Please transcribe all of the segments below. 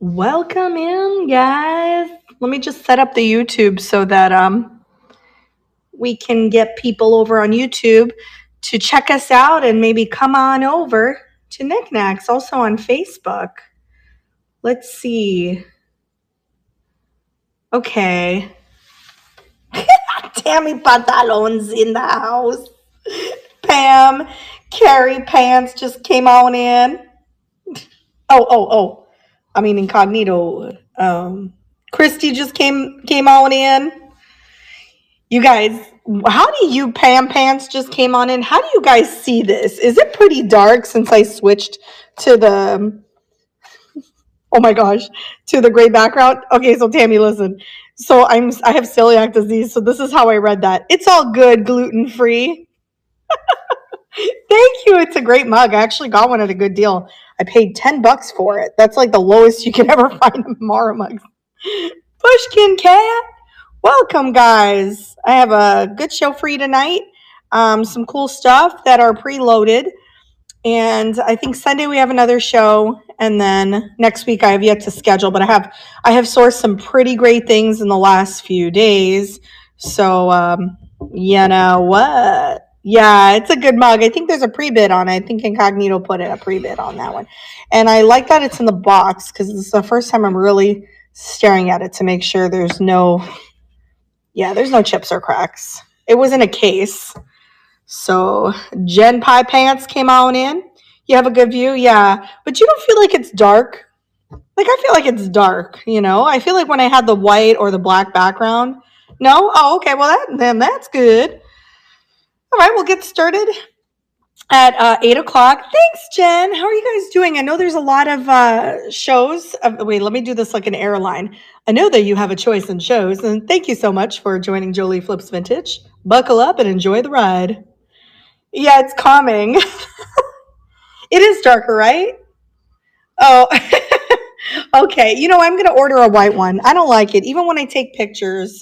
Welcome in, guys. Let me just set up the YouTube so that we can get people over on YouTube to check us out and maybe come on over to Knickknacks, also on Facebook. Let's see. Okay. Tammy Pantalons in the house. Pam, Carrie Pants just came on in. Oh. I mean incognito. Christy just came on in. You guys, how do you Pam Pants just came on in? How do you guys see this? Is it pretty dark since I switched to the oh my gosh, to the gray background? Okay, so Tammy, listen. So I have celiac disease, so this is how I read that. It's all good, gluten free. Thank you. It's a great mug. I actually got one at a good deal. I paid $10 for it. That's like the lowest you can ever find a Mara mug. Pushkin Cat. Welcome, guys. I have a good show for you tonight. Some cool stuff that are preloaded. And I think Sunday we have another show. And then next week I have yet to schedule, but I have sourced some pretty great things in the last few days. So you know what? Yeah, it's a good mug. I think there's a pre-bid on it. I think Incognito put in a pre-bid on that one. And I like that it's in the box because this is the first time I'm really staring at it to make sure there's no chips or cracks. It was in a case. So Jen Pie Pants came on in. You have a good view? Yeah. But you don't feel like it's dark? Like I feel like it's dark, you know? I feel like when I had the white or the black background. No? Oh, okay. Well, then that's good. All right, we'll get started at 8 o'clock. Thanks, Jen. How are you guys doing? I know there's a lot of shows. Wait, let me do this like an airline. I know that you have a choice in shows, and thank you so much for joining Jolie Flips Vintage. Buckle up and enjoy the ride. Yeah, it's calming. It is darker, right? Oh, okay. I'm going to order a white one. I don't like it. Even when I take pictures,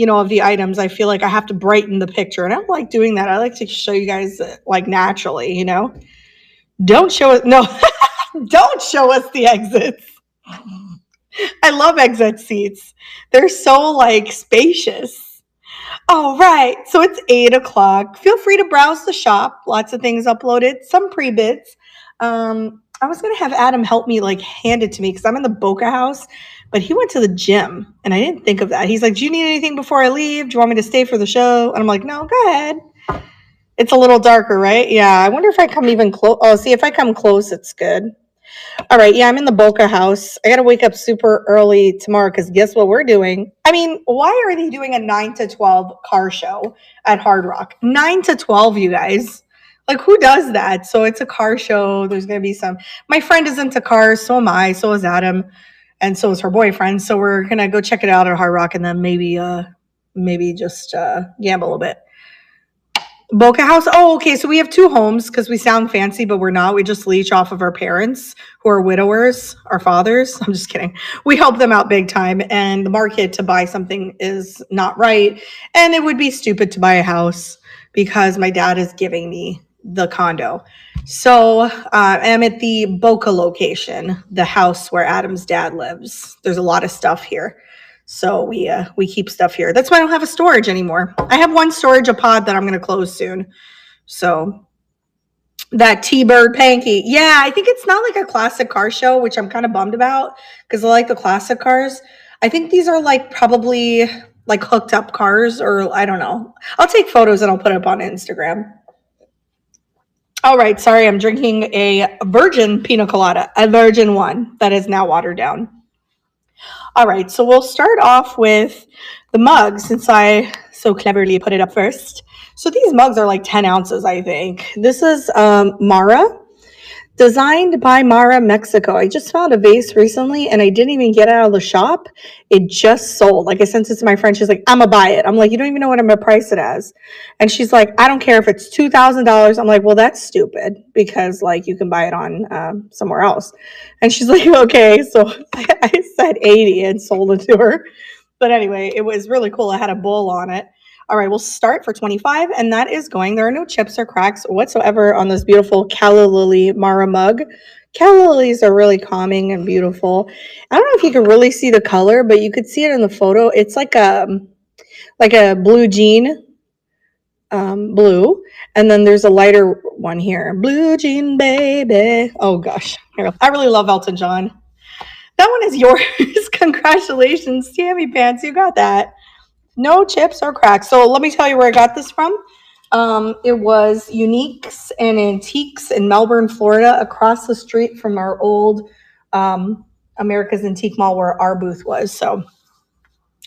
of the items, I feel like I have to brighten the picture. And I don't like doing that. I like to show you guys like naturally, Don't show us. No, don't show us the exits. I love exit seats. They're so like spacious. All right. So it's 8 o'clock. Feel free to browse the shop. Lots of things uploaded, some pre-bids. I was going to have Adam help me like hand it to me because I'm in the Boca house, but he went to the gym and I didn't think of that. He's like, do you need anything before I leave? Do you want me to stay for the show? And I'm like, no, go ahead. It's a little darker, right? Yeah. I wonder if I come even close. Oh, see, if I come close, it's good. All right. Yeah, I'm in the Boca house. I got to wake up super early tomorrow because guess what we're doing? I mean, why are they doing a 9 to 12 car show at Hard Rock? 9 to 12, you guys. Like, who does that? So it's a car show. There's going to be my friend is into cars. So am I. So is Adam. And so is her boyfriend. So we're going to go check it out at Hard Rock and then maybe just gamble a bit. Boca house. Oh, okay. So we have two homes because we sound fancy, but we're not. We just leech off of our parents who are widowers, our fathers. I'm just kidding. We help them out big time. And the market to buy something is not right. And it would be stupid to buy a house because my dad is giving me the condo. So I'm at the Boca location, the house where Adam's dad lives. There's a lot of stuff here. So we keep stuff here. That's why I don't have a storage anymore. I have one storage, a pod that I'm going to close soon. So that T-Bird Panky. Yeah, I think it's not like a classic car show, which I'm kind of bummed about because I like the classic cars. I think these are like probably like hooked up cars or I don't know. I'll take photos and I'll put it up on Instagram. All right. Sorry, I'm drinking a virgin pina colada, a virgin one that is now watered down. All right, so we'll start off with the mugs since I so cleverly put it up first. So these mugs are like 10 ounces, I think. This is Mara, designed by Mara, Mexico. I just found a vase recently and I didn't even get it out of the shop. It just sold. Like I sent it to my friend. She's like, I'm going to buy it. I'm like, you don't even know what I'm going to price it as. And she's like, I don't care if it's $2,000. I'm like, well, that's stupid because like you can buy it on somewhere else. And she's like, okay. So I said 80 and sold it to her. But anyway, it was really cool. I had a bowl on it. All right, we'll start for 25, and that is going. There are no chips or cracks whatsoever on this beautiful Calla Lily Mara mug. Calla lilies are really calming and beautiful. I don't know if you can really see the color, but you could see it in the photo. It's like a blue jean, blue, and then there's a lighter one here, blue jean baby. Oh gosh, I really love Elton John. That one is yours. Congratulations, Tammy Pants, you got that. No chips or cracks. So let me tell you where I got this from. It was Uniques and Antiques in Melbourne, Florida, across the street from our old America's Antique Mall where our booth was. So,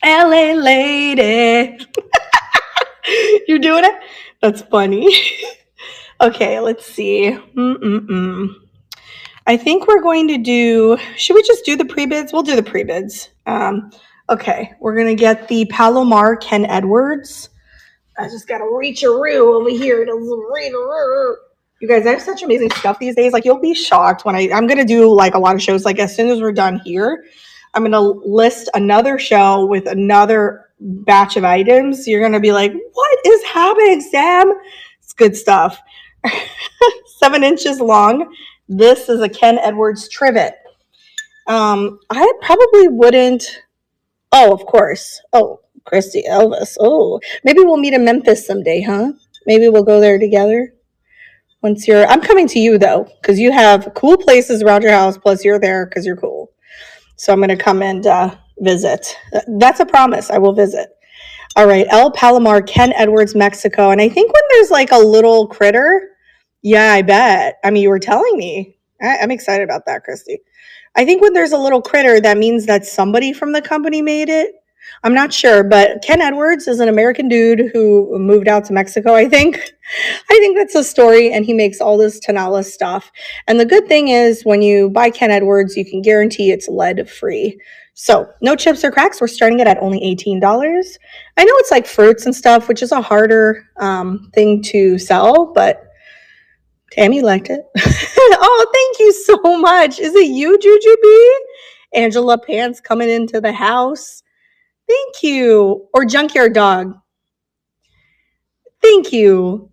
LA lady. You doing it? That's funny. Okay, let's see. I think we're going to do, should we just do the pre-bids? We'll do the pre-bids. Okay, we're going to get the Palomar Ken Edwards. I just got to reach a roo over here to read a roo. You guys, I have such amazing stuff these days. Like, you'll be shocked when I'm going to do like a lot of shows. Like, as soon as we're done here, I'm going to list another show with another batch of items. You're going to be like, what is happening, Sam? It's good stuff. 7 inches long. This is a Ken Edwards trivet. I probably wouldn't. Oh, of course. Oh, Christy Elvis. Oh, maybe we'll meet in Memphis someday, huh? Maybe we'll go there together. I'm coming to you though, because you have cool places around your house. Plus, you're there because you're cool. So I'm going to come and visit. That's a promise. I will visit. All right, El Palomar, Ken Edwards, Mexico. And I think when there's like a little critter, yeah, I bet. I mean, you were telling me. I'm excited about that, Christy. I think when there's a little critter, that means that somebody from the company made it. I'm not sure, but Ken Edwards is an American dude who moved out to Mexico, I think. I think that's a story, and he makes all this Tonala stuff. And the good thing is when you buy Ken Edwards, you can guarantee it's lead-free. So no chips or cracks. We're starting it at only $18. I know it's like fruits and stuff, which is a harder thing to sell, but Tammy liked it. Oh, thank you so much. Is it you, Jujubee? Angela Pants coming into the house. Thank you. Or Junkyard Dog. Thank you,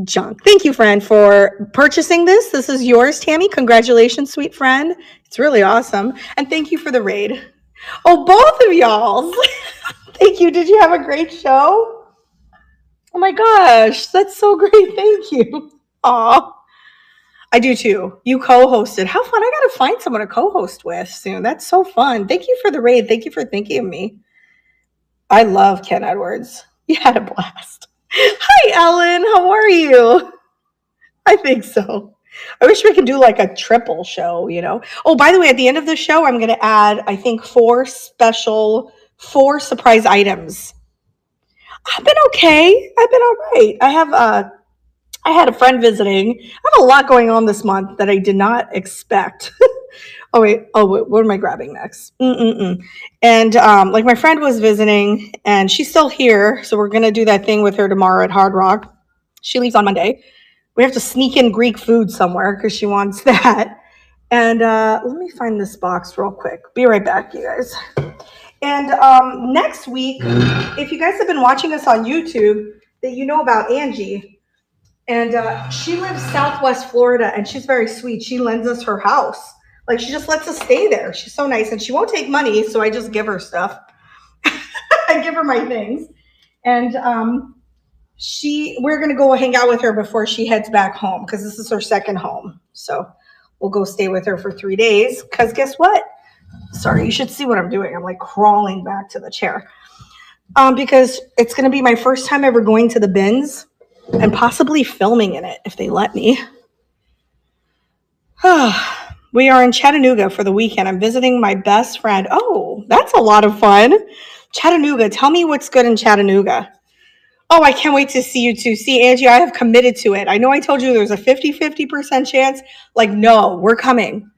Junk. Thank you, friend, for purchasing this. This is yours, Tammy. Congratulations, sweet friend. It's really awesome. And thank you for the raid. Oh, both of y'all. Thank you. Did you have a great show? Oh my gosh, that's so great. Thank you. Aw. I do too. You co-hosted. How fun. I got to find someone to co-host with soon. That's so fun. Thank you for the raid. Thank you for thinking of me. I love Ken Edwards. You had a blast. Hi, Ellen. How are you? I think so. I wish we could do like a triple show, you know. Oh, by the way, at the end of the show, I'm going to add, I think, 4 surprise items. I've been okay. I've been all right. I had a friend visiting. I have a lot going on this month that I did not expect. Oh, wait, what am I grabbing next? And like my friend was visiting and she's still here. So we're going to do that thing with her tomorrow at Hard Rock. She leaves on Monday. We have to sneak in Greek food somewhere because she wants that. And let me find this box real quick. Be right back, you guys. And next week, if you guys have been watching us on YouTube, that you know about Angie. And she lives Southwest Florida, and she's very sweet. She lends us her house. Like, she just lets us stay there. She's so nice, and she won't take money, so I just give her stuff. I give her my things. And we're going to go hang out with her before she heads back home, because this is her second home. So we'll go stay with her for 3 days, because guess what? Sorry, you should see what I'm doing. I'm, like, crawling back to the chair. Because it's going to be my first time ever going to the bins. And possibly filming in it if they let me. We are in Chattanooga for the weekend. I'm visiting my best friend. Oh, that's a lot of fun. Chattanooga. Tell me what's good in Chattanooga. Oh, I can't wait to see you too. See, Angie, I have committed to it. I know I told you there's a 50% chance. Like, no, we're coming.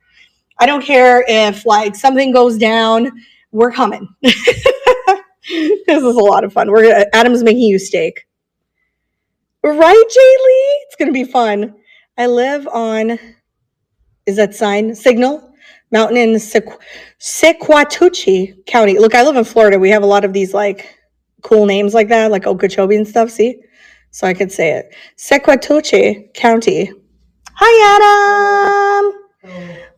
I don't care if like something goes down. We're coming. This is a lot of fun. Adam's making you steak. Right, Jolie? It's going to be fun. I live on, is that Signal Mountain in Sequatuchie County. Look, I live in Florida. We have a lot of these like cool names like that, like Okeechobee and stuff, see? So I could say it. Sequatuchie County. Hi, Adam.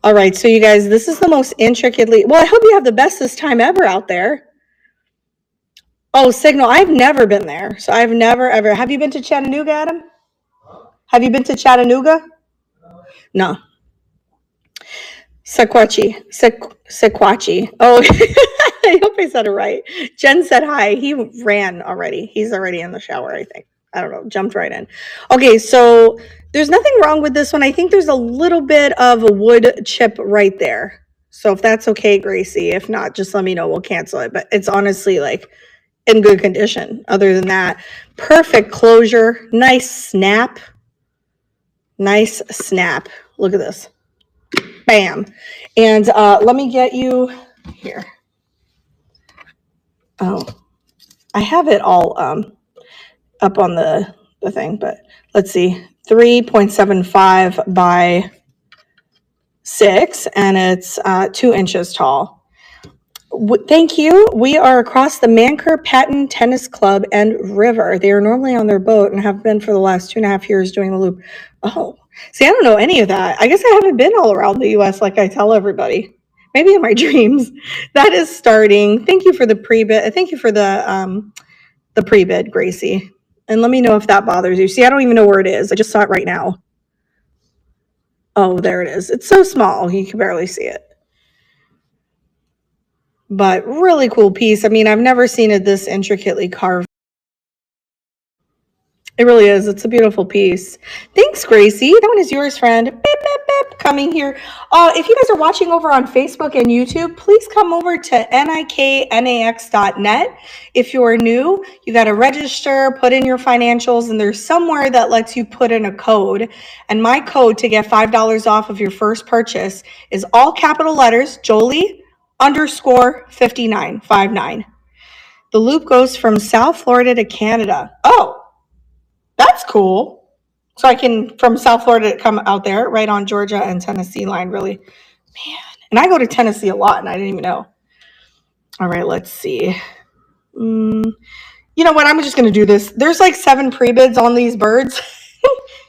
All right, so you guys, this is the most intricately, well, I hope you have the bestest time ever out there. Oh, Signal, I've never been there. So I've never, ever, have you been to Chattanooga, Adam? Have you been to Chattanooga? No. Sequatchie. Sequatchie. Oh, I hope I said it right. Jen said hi. He ran already. He's already in the shower, I think. I don't know. Jumped right in. Okay, so there's nothing wrong with this one. I think there's a little bit of a wood chip right there. So if that's okay, Gracie. If not, just let me know. We'll cancel it. But it's honestly like in good condition. Other than that, perfect closure. Nice snap. Nice snap. Look at this. Bam. And let me get you here. Oh, I have it all up on the thing, but let's see. 3.75 by 6, and it's 2 inches tall. Thank you. We are across the Manker Patton Tennis Club and River. They are normally on their boat and have been for the last 2.5 years doing the loop. Oh, see, I don't know any of that. I guess I haven't been all around the U.S. like I tell everybody. Maybe in my dreams. That is starting. Thank you for the pre-bid. Thank you for the pre-bid, Gracie. And let me know if that bothers you. See, I don't even know where it is. I just saw it right now. Oh, there it is. It's so small. You can barely see it. But really cool piece. I mean, I've never seen it this intricately carved. It really is. It's a beautiful piece. Thanks, Gracie. That one is yours, friend. Beep, beep, beep, coming here. If you guys are watching over on Facebook and YouTube, please come over to niknax.net. If you're new, you got to register, put in your financials, and there's somewhere that lets you put in a code. And my code to get $5 off of your first purchase is all capital letters, Jolie _5959. The loop goes from South Florida to Canada. Oh, that's cool. So I can, from South Florida, come out there, right on Georgia and Tennessee line, really. Man, and I go to Tennessee a lot, and I didn't even know. All right, let's see. You know what? I'm just going to do this. There's like 7 pre-bids on these birds.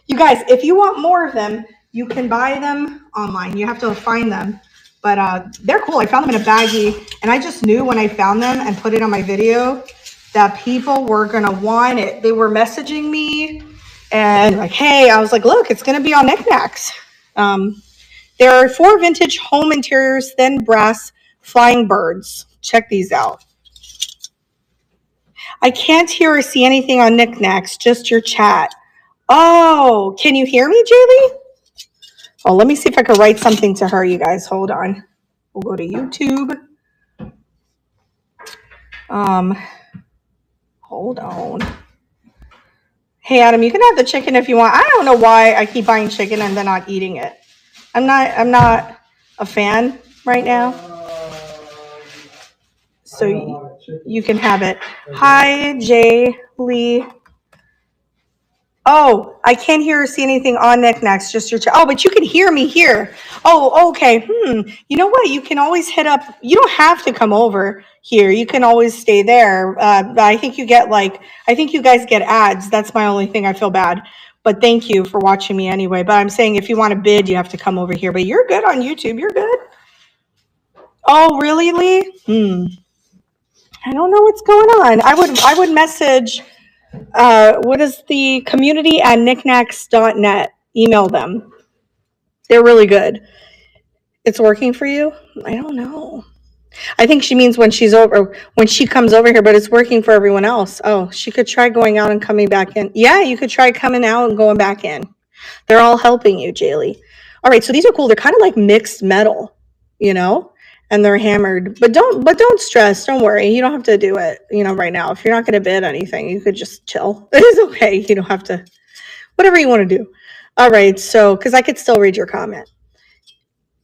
You guys, if you want more of them, you can buy them online. You have to find them. But they're cool. I found them in a baggie, and I just knew when I found them and put it on my video that people were going to want it. They were messaging me and like, hey, I was like, look, it's going to be on Knickknacks. There are 4 vintage home interiors, thin brass flying birds. Check these out. I can't hear or see anything on Knickknacks, just your chat. Oh, can you hear me, Jolie? Oh, let me see if I can write something to her, you guys. Hold on. We'll go to YouTube. Hold on. Hey, Adam, you can have the chicken if you want. I don't know why I keep buying chicken and then not eating it. I'm not a fan right now. So you can have it. Hi, Jay Lee. Oh, I can't hear or see anything on Knickknacks, just your chat. Oh, but you can hear me here. Oh, okay. You know what? You can always hit up. You don't have to come over here. You can always stay there. But I think you guys get ads. That's my only thing. I feel bad. But thank you for watching me anyway. But I'm saying if you want to bid, you have to come over here. But you're good on YouTube. You're good. Oh, really, Lee? I don't know what's going on. I would message. What is the community at knickknacks.net? Email them. They're really good. It's working for you? I don't know. I think she means when she comes over here, but it's working for everyone else. Oh, she could try going out and coming back in. Yeah, you could try coming out and going back in. They're all helping you, Jaylee. All right, so these are cool. They're kind of like mixed metal, and they're hammered. But don't stress. Don't worry. You don't have to do it, right now. If you're not going to bid anything, you could just chill. It is okay. You don't have to. Whatever you want to do. All right, so because I could still read your comment.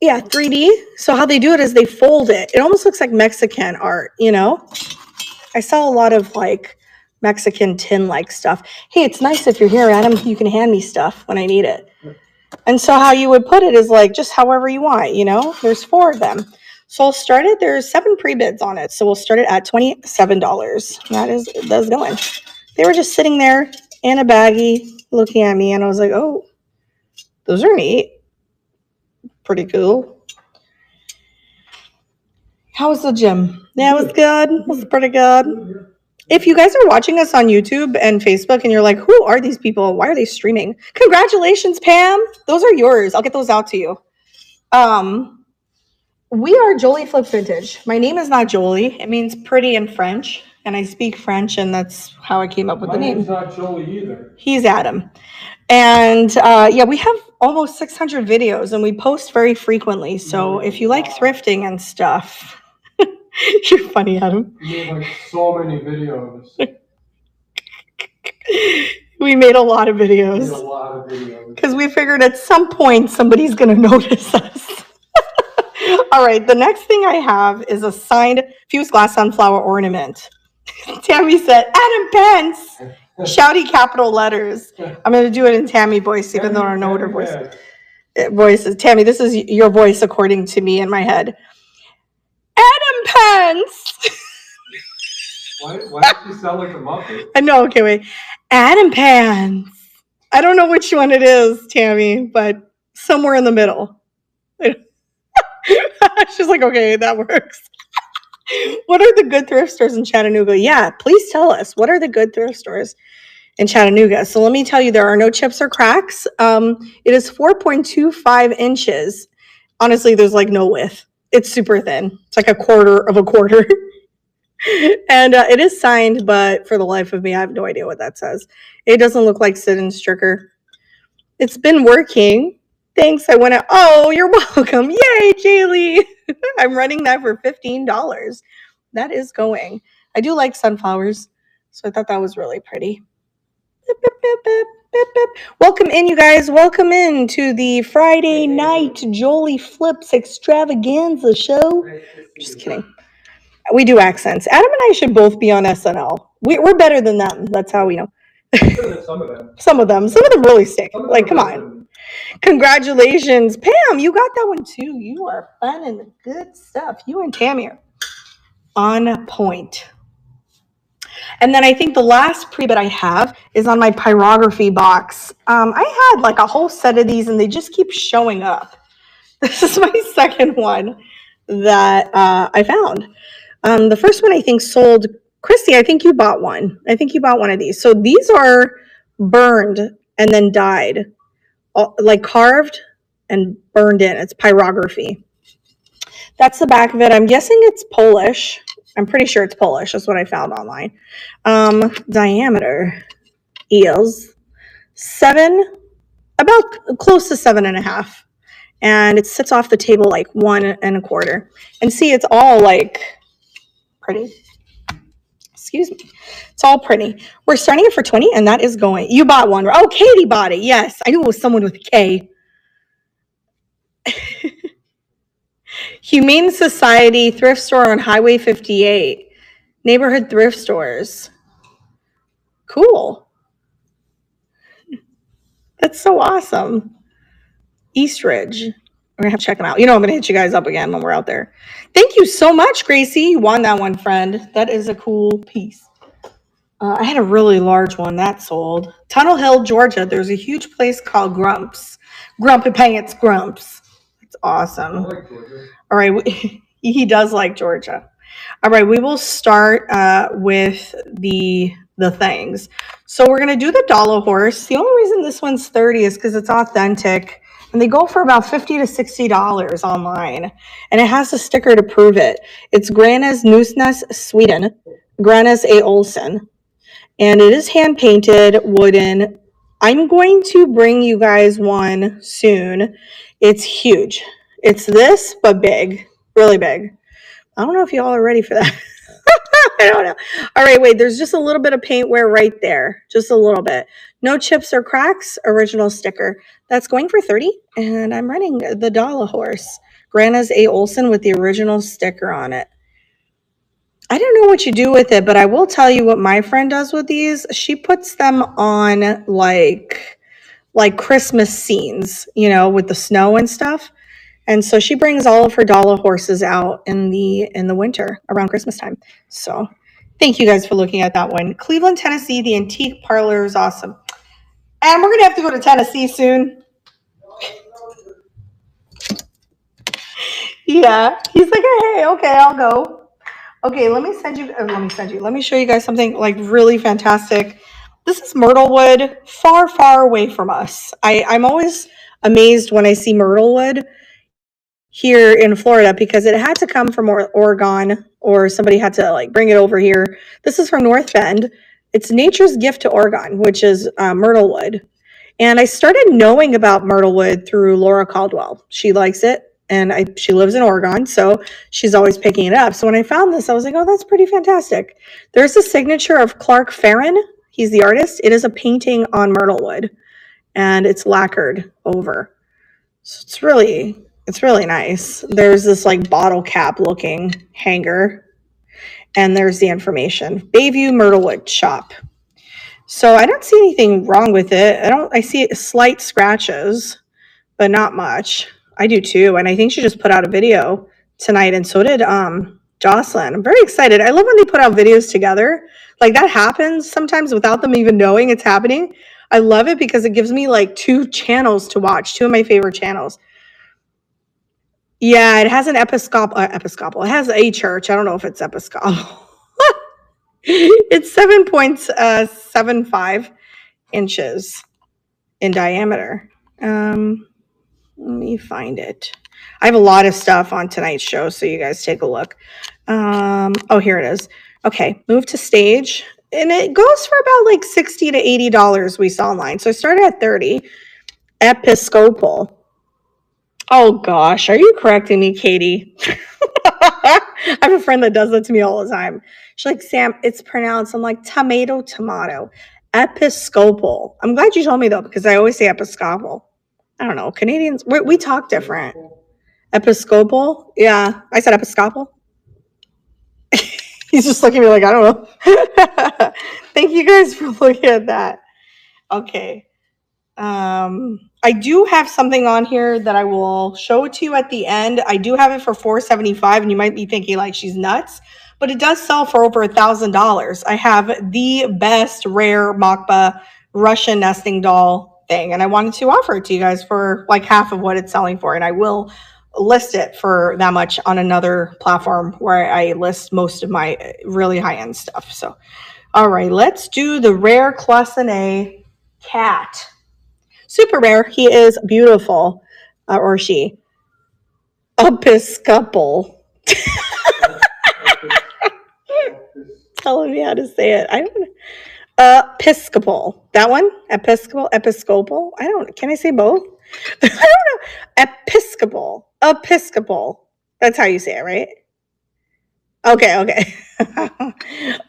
Yeah, 3D. So how they do it is they fold it. It almost looks like Mexican art, I sell a lot of like Mexican tin-like stuff. Hey, it's nice if you're here, Adam. You can hand me stuff when I need it. And so how you would put it is like just however you want, There's 4 of them. So I'll start it. There's 7 pre-bids on it. So we'll start it at $27. That's going. They were just sitting there in a baggie looking at me, and I was like, oh, those are neat. Pretty cool. How was the gym? Yeah, it was good. It was pretty good. If you guys are watching us on YouTube and Facebook and you're like, who are these people? Why are they streaming? Congratulations, Pam. Those are yours. I'll get those out to you. We are Jolie Flips Vintage. My name is not Jolie. It means pretty in French. And I speak French, and that's how I came up with the name. My name's not Jolie either. He's Adam. And yeah, we have almost 600 videos, and we post very frequently. So if you like thrifting and stuff, you're funny, Adam. We made like so many videos. We made a lot of videos. We made a lot of videos. Because we figured at some point somebody's going to notice us. All right, the next thing I have is a signed fused glass sunflower ornament. Tammy said, Adam Pence! Shouty capital letters. I'm going to do it in Tammy voice, even though I don't know what her voice is. Tammy, this is your voice according to me in my head. Adam Pence! Why does she sound like a Muppet? I know, okay, wait. Adam Pence. I don't know which one it is, Tammy, but somewhere in the middle. She's like, okay, that works. What are the good thrift stores in Chattanooga? Yeah, please tell us. What are the good thrift stores in Chattanooga? So let me tell you, there are no chips or cracks. It is 4.25 inches. Honestly, there's like no width. It's super thin. It's like a quarter of a quarter. And it is signed, but for the life of me, I have no idea what that says. It doesn't look like Sid and Stricker. It's been working. Thanks. I went out. Oh, you're welcome. Yay, Jolie. I'm running that for $15. That is going. I do like sunflowers, so I thought that was really pretty. Beep, beep, beep, beep, beep, beep. Welcome in, you guys. Welcome in to the Friday night Jolie Flips extravaganza show. Just kidding. We do accents. Adam and I should both be on SNL. We're better than them. That's how we know. Some of them. Some of them really stick. Like, come on. Congratulations, Pam. You got that one too. You are fun and good stuff. You and Tammy are on point. And then I think the last pre-bid I have is on my pyrography box. I had like a whole set of these and they just keep showing up. This is my second one that I found. The first one I think sold. Christy, I think you bought one. I think you bought one of these. So these are burned and then dyed, like carved and burned in. It's pyrography. That's the back of it. I'm guessing it's Polish. I'm pretty sure it's Polish. That's what I found online. Diameter is about close to 7.5. And it sits off the table like 1.25. And see, it's all like pretty. Excuse me. It's all pretty. We're starting it for 20, and that is going. You bought one. Oh, Katie bought it. Yes. I knew it was someone with a K. Humane Society thrift store on Highway 58. Neighborhood thrift stores. Cool. That's so awesome. East Ridge. We're going to have to check them out. You know, I'm going to hit you guys up again when we're out there. Thank you so much, Gracie. You won that one, friend. That is a cool piece. I had a really large one that sold. Tunnel Hill, Georgia. There's a huge place called Grumps. Grumpy Pants Grumps. It's awesome. I like Georgia. All right. He does like Georgia. All right. We will start with the things. So we're going to do the dollar horse. The only reason this one's 30 is because it's authentic. And they go for about $50 to $60 online. And it has a sticker to prove it. It's Granäs Nusnäs, Sweden. Granäs A. Olsen. And it is hand-painted, wooden. I'm going to bring you guys one soon. It's huge. It's this, but big. Really big. I don't know if y'all are ready for that. I don't know. All right, wait. There's just a little bit of paint wear right there. Just a little bit. No chips or cracks. Original sticker. That's going for 30. And I'm running the dollar horse. Granäs A. Olsen with the original sticker on it. I don't know what you do with it, but I will tell you what my friend does with these. She puts them on like Christmas scenes, you know, with the snow and stuff. And so she brings all of her dollar horses out in the winter around Christmas time. So thank you guys for looking at that one. Cleveland, Tennessee, the antique parlor is awesome. And we're going to have to go to Tennessee soon. Yeah. He's like, hey, okay, I'll go. Okay, let me send you. Let me show you guys something like really fantastic. This is myrtle wood, far, far away from us. I'm always amazed when I see myrtle wood here in Florida because it had to come from Oregon or somebody had to like bring it over here. This is from North Bend. It's nature's gift to Oregon, which is myrtle wood. And I started knowing about myrtlewood through Laura Caldwell. She likes it, and she lives in Oregon, so she's always picking it up. So when I found this, I was like, oh, that's pretty fantastic. There's a signature of Clark Farron. He's the artist. It is a painting on myrtlewood, and it's lacquered over. So it's really nice. There's this like bottle cap looking hanger, and there's the information. Bayview Myrtlewood Shop. So I don't see anything wrong with it. I see slight scratches, but not much. I do too. And I think she just put out a video tonight and so did Jocelyn. I'm very excited. I love when they put out videos together. Like that happens sometimes without them even knowing it's happening. I love it because it gives me like two channels to watch, two of my favorite channels. Yeah, it has an Episcopal. It has a church. I don't know if it's Episcopal. It's 7.75 inches in diameter. Let me find it. I have a lot of stuff on tonight's show, so you guys take a look. Oh, here it is. Okay, move to stage. And it goes for about like $60 to $80 we saw online. So I started at 30. Episcopal. Oh gosh, are you correcting me, Katie? I have a friend that does that to me all the time. She's like, Sam, it's pronounced. I'm like, tomato. Episcopal. I'm glad you told me though, because I always say Episcopal. I don't know. Canadians, we talk different. Episcopal? Yeah, I said Episcopal. He's just looking at me like, I don't know. Thank you guys for looking at that. Okay. I do have something on here that I will show it to you at the end. I do have it for $475, and you might be thinking like she's nuts, but it does sell for over $1,000. I have the best rare Makba Russian nesting doll thing, and I wanted to offer it to you guys for like half of what it's selling for, and I will list it for that much on another platform where I list most of my really high-end stuff. So, all right, let's do the rare Clussonet cat. Super rare. He is beautiful, or she. Episcopal. Telling me how to say it. I don't know. Episcopal. That one? Episcopal. I don't. Can I say both? I don't know. Episcopal. That's how you say it, right? Okay.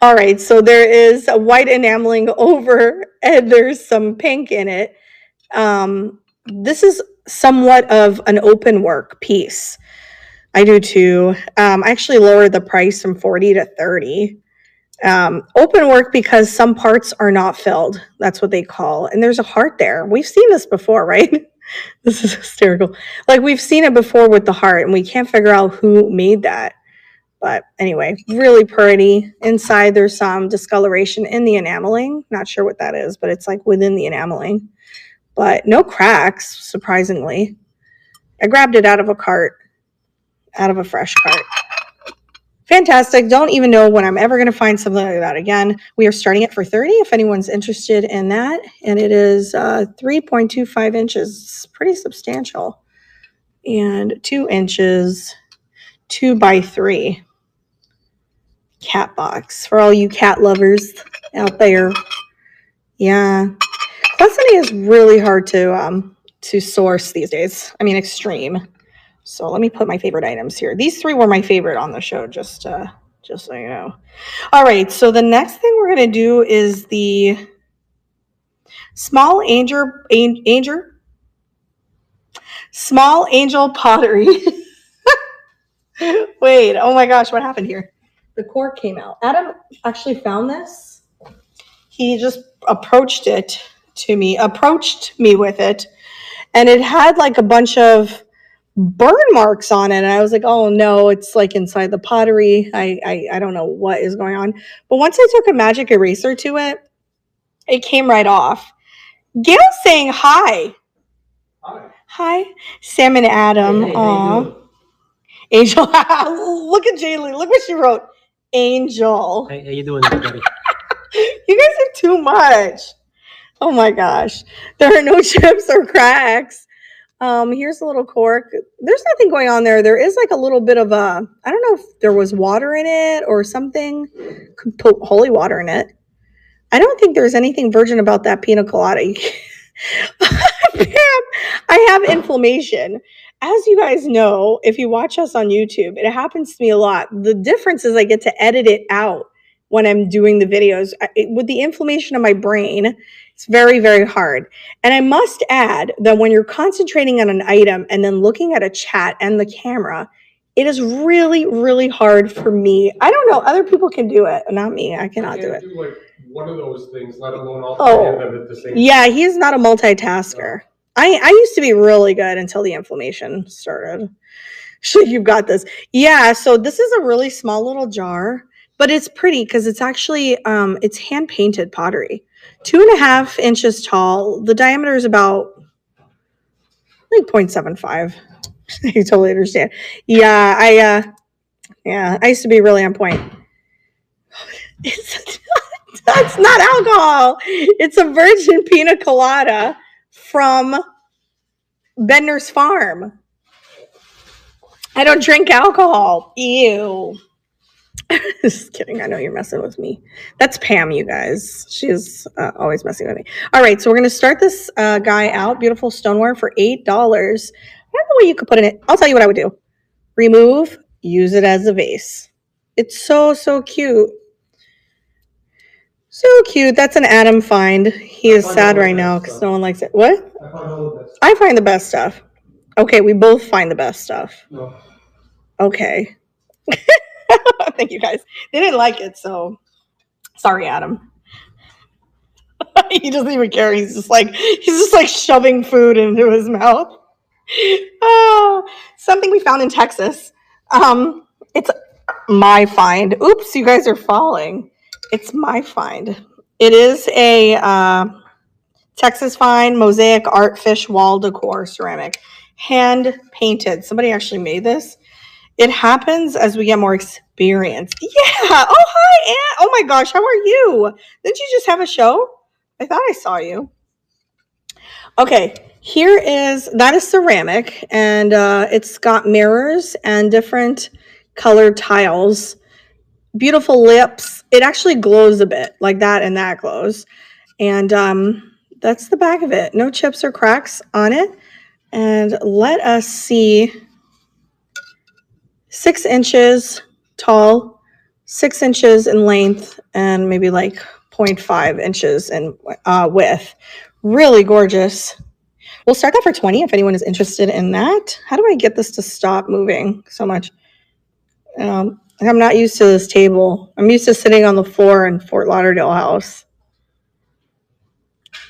All right. So there is a white enameling over, and there's some pink in it. This is somewhat of an open work piece. I do too. I actually lowered the price from 40 to 30. Open work because some parts are not filled. That's what they call. And there's a heart there. We've seen this before, right? This is hysterical. Like we've seen it before with the heart and we can't figure out who made that. But anyway, really pretty. Inside there's some discoloration in the enameling. Not sure what that is, but it's like within the enameling. But no cracks, surprisingly. I grabbed it out of a fresh cart. Fantastic. Don't even know when I'm ever going to find something like that again. We are starting it for 30 if anyone's interested in that. And it is 3.25 inches. It's pretty substantial. And 2 inches, 2x3 cat box for all you cat lovers out there. Yeah. Clussonet is really hard to source these days. I mean, extreme. So let me put my favorite items here. These three were my favorite on the show, just so you know. All right, so the next thing we're going to do is the small angel pottery. Wait, oh my gosh, what happened here? The cork came out. Adam actually found this. He just approached me with it, and it had like a bunch of burn marks on it, and I was like, oh no, it's like inside the pottery. I don't know what is going on, but once I took a magic eraser to it, it came right off. Gail's saying hi. Hi, Sam and Adam. Hey, Aw, Angel. Look at Jolie. Look what she wrote. Angel. How you doing, everybody? You guys are too much. Oh my gosh. There are no chips or cracks. Here's a little cork. There's nothing going on there. There is like a little bit of a, I don't know if there was water in it or something. Could put holy water in it. I don't think there's anything virgin about that pina colada. I have inflammation. As you guys know, if you watch us on YouTube, it happens to me a lot. The difference is I get to edit it out when I'm doing the videos. With the inflammation of my brain, it's very, very hard. And I must add that when you're concentrating on an item and then looking at a chat and the camera, it is really, really hard for me. I don't know. Other people can do it, not me. I cannot do it. Do like one of those things, let alone all three of them at the same time. Yeah, he's not a multitasker. I used to be really good until the inflammation started. So you've got this. Yeah, so this is a really small little jar, but it's pretty because it's actually it's hand painted pottery. 2.5 inches tall. The diameter is about like 0.75. You totally understand. Yeah, I used to be really on point. That's not alcohol. It's a virgin pina colada from Bedner's Farm. I don't drink alcohol. Ew. Just kidding. I know you're messing with me. That's Pam, you guys. She's always messing with me. All right, so we're going to start this guy out. Beautiful stoneware for $8. I don't know what you could put in it. I'll tell you what I would do. Remove, use it as a vase. It's so, so cute. So cute. That's an Adam find. He is sad right now because no one likes it. What? I find the best stuff. Okay, we both find the best stuff. No. Okay. Thank you guys. They didn't like it, so sorry, Adam. He doesn't even care. He's just like shoving food into his mouth. Oh, something we found in Texas. It's my find. Oops, you guys are falling. It's my find. It is a Texas find mosaic art fish wall decor ceramic, hand painted. Somebody actually made this. It happens as we get more experience. Yeah. Oh, hi, Aunt. Oh my gosh, how are you? Didn't you just have a show? I thought I saw you. Okay, that is ceramic, and it's got mirrors and different colored tiles. Beautiful lips. It actually glows a bit, like that, and that glows. And that's the back of it. No chips or cracks on it. And let us see. 6 inches tall, 6 inches in length, and maybe like 0.5 inches in width. Really gorgeous. We'll start that for $20 if anyone is interested in that. How do I get this to stop moving so much? I'm not used to this table. I'm used to sitting on the floor in Fort Lauderdale house.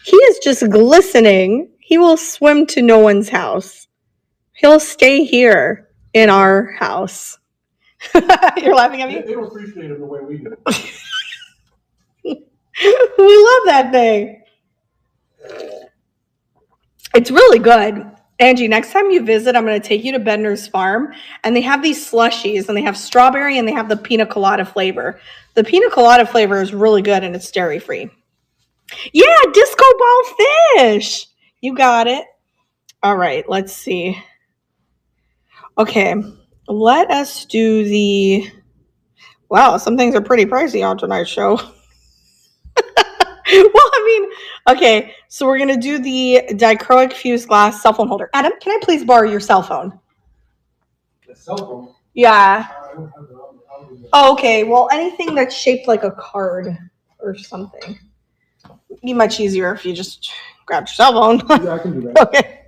He is just glistening. He will swim to no one's house. He'll stay here in our house. You're laughing at me? They don't appreciate it the way we do. We love that thing. It's really good. Angie, next time you visit, I'm going to take you to Bedner's Farm, and they have these slushies, and they have strawberry, and they have the pina colada flavor. The pina colada flavor is really good, and it's dairy-free. Yeah, disco ball fish. You got it. All right, let's see. Okay, let us do the... Wow, some things are pretty pricey on tonight's show. Well, I mean, okay, so we're going to do the dichroic fused glass cell phone holder. Adam, can I please borrow your cell phone? The cell phone? Yeah. Oh, okay, well, anything that's shaped like a card or something. It'd be much easier if you just grabbed your cell phone. Yeah, I can do that. Okay.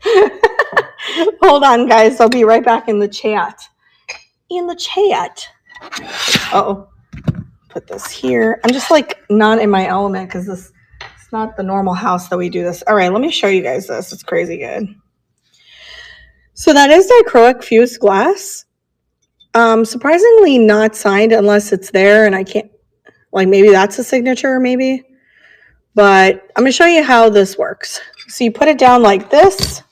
Hold on, guys. I'll be right back in the chat. Uh-oh. Put this here. I'm just like not in my element because it's not the normal house that we do this. All right, let me show you guys this. It's crazy good. So that is dichroic fused glass. Surprisingly not signed unless it's there, and I can't, like, maybe that's a signature, maybe. But I'm going to show you how this works. So you put it down like this,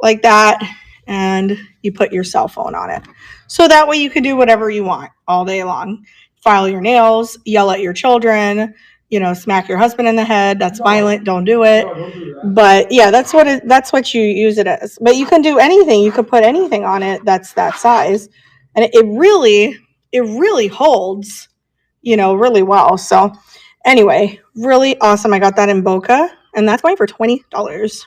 like that, and you put your cell phone on it. So that way you can do whatever you want all day long. File your nails, yell at your children, smack your husband in the head. That's violent. Don't do it. No, don't do that. But yeah, that's what you use it as. But you can do anything. You could put anything on it that's that size. And it really holds, really well. So anyway, really awesome. I got that in Boca, and that's going for $20.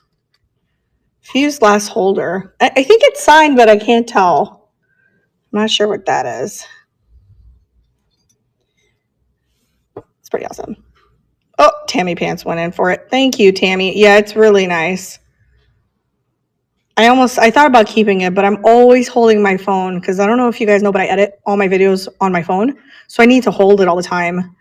Fused glass holder. I think it's signed, but I can't tell. I'm not sure what that is. It's pretty awesome. Oh, Tammy Pants went in for it. Thank you, Tammy. Yeah, it's really nice. I thought about keeping it, but I'm always holding my phone because I don't know if you guys know, but I edit all my videos on my phone. So I need to hold it all the time.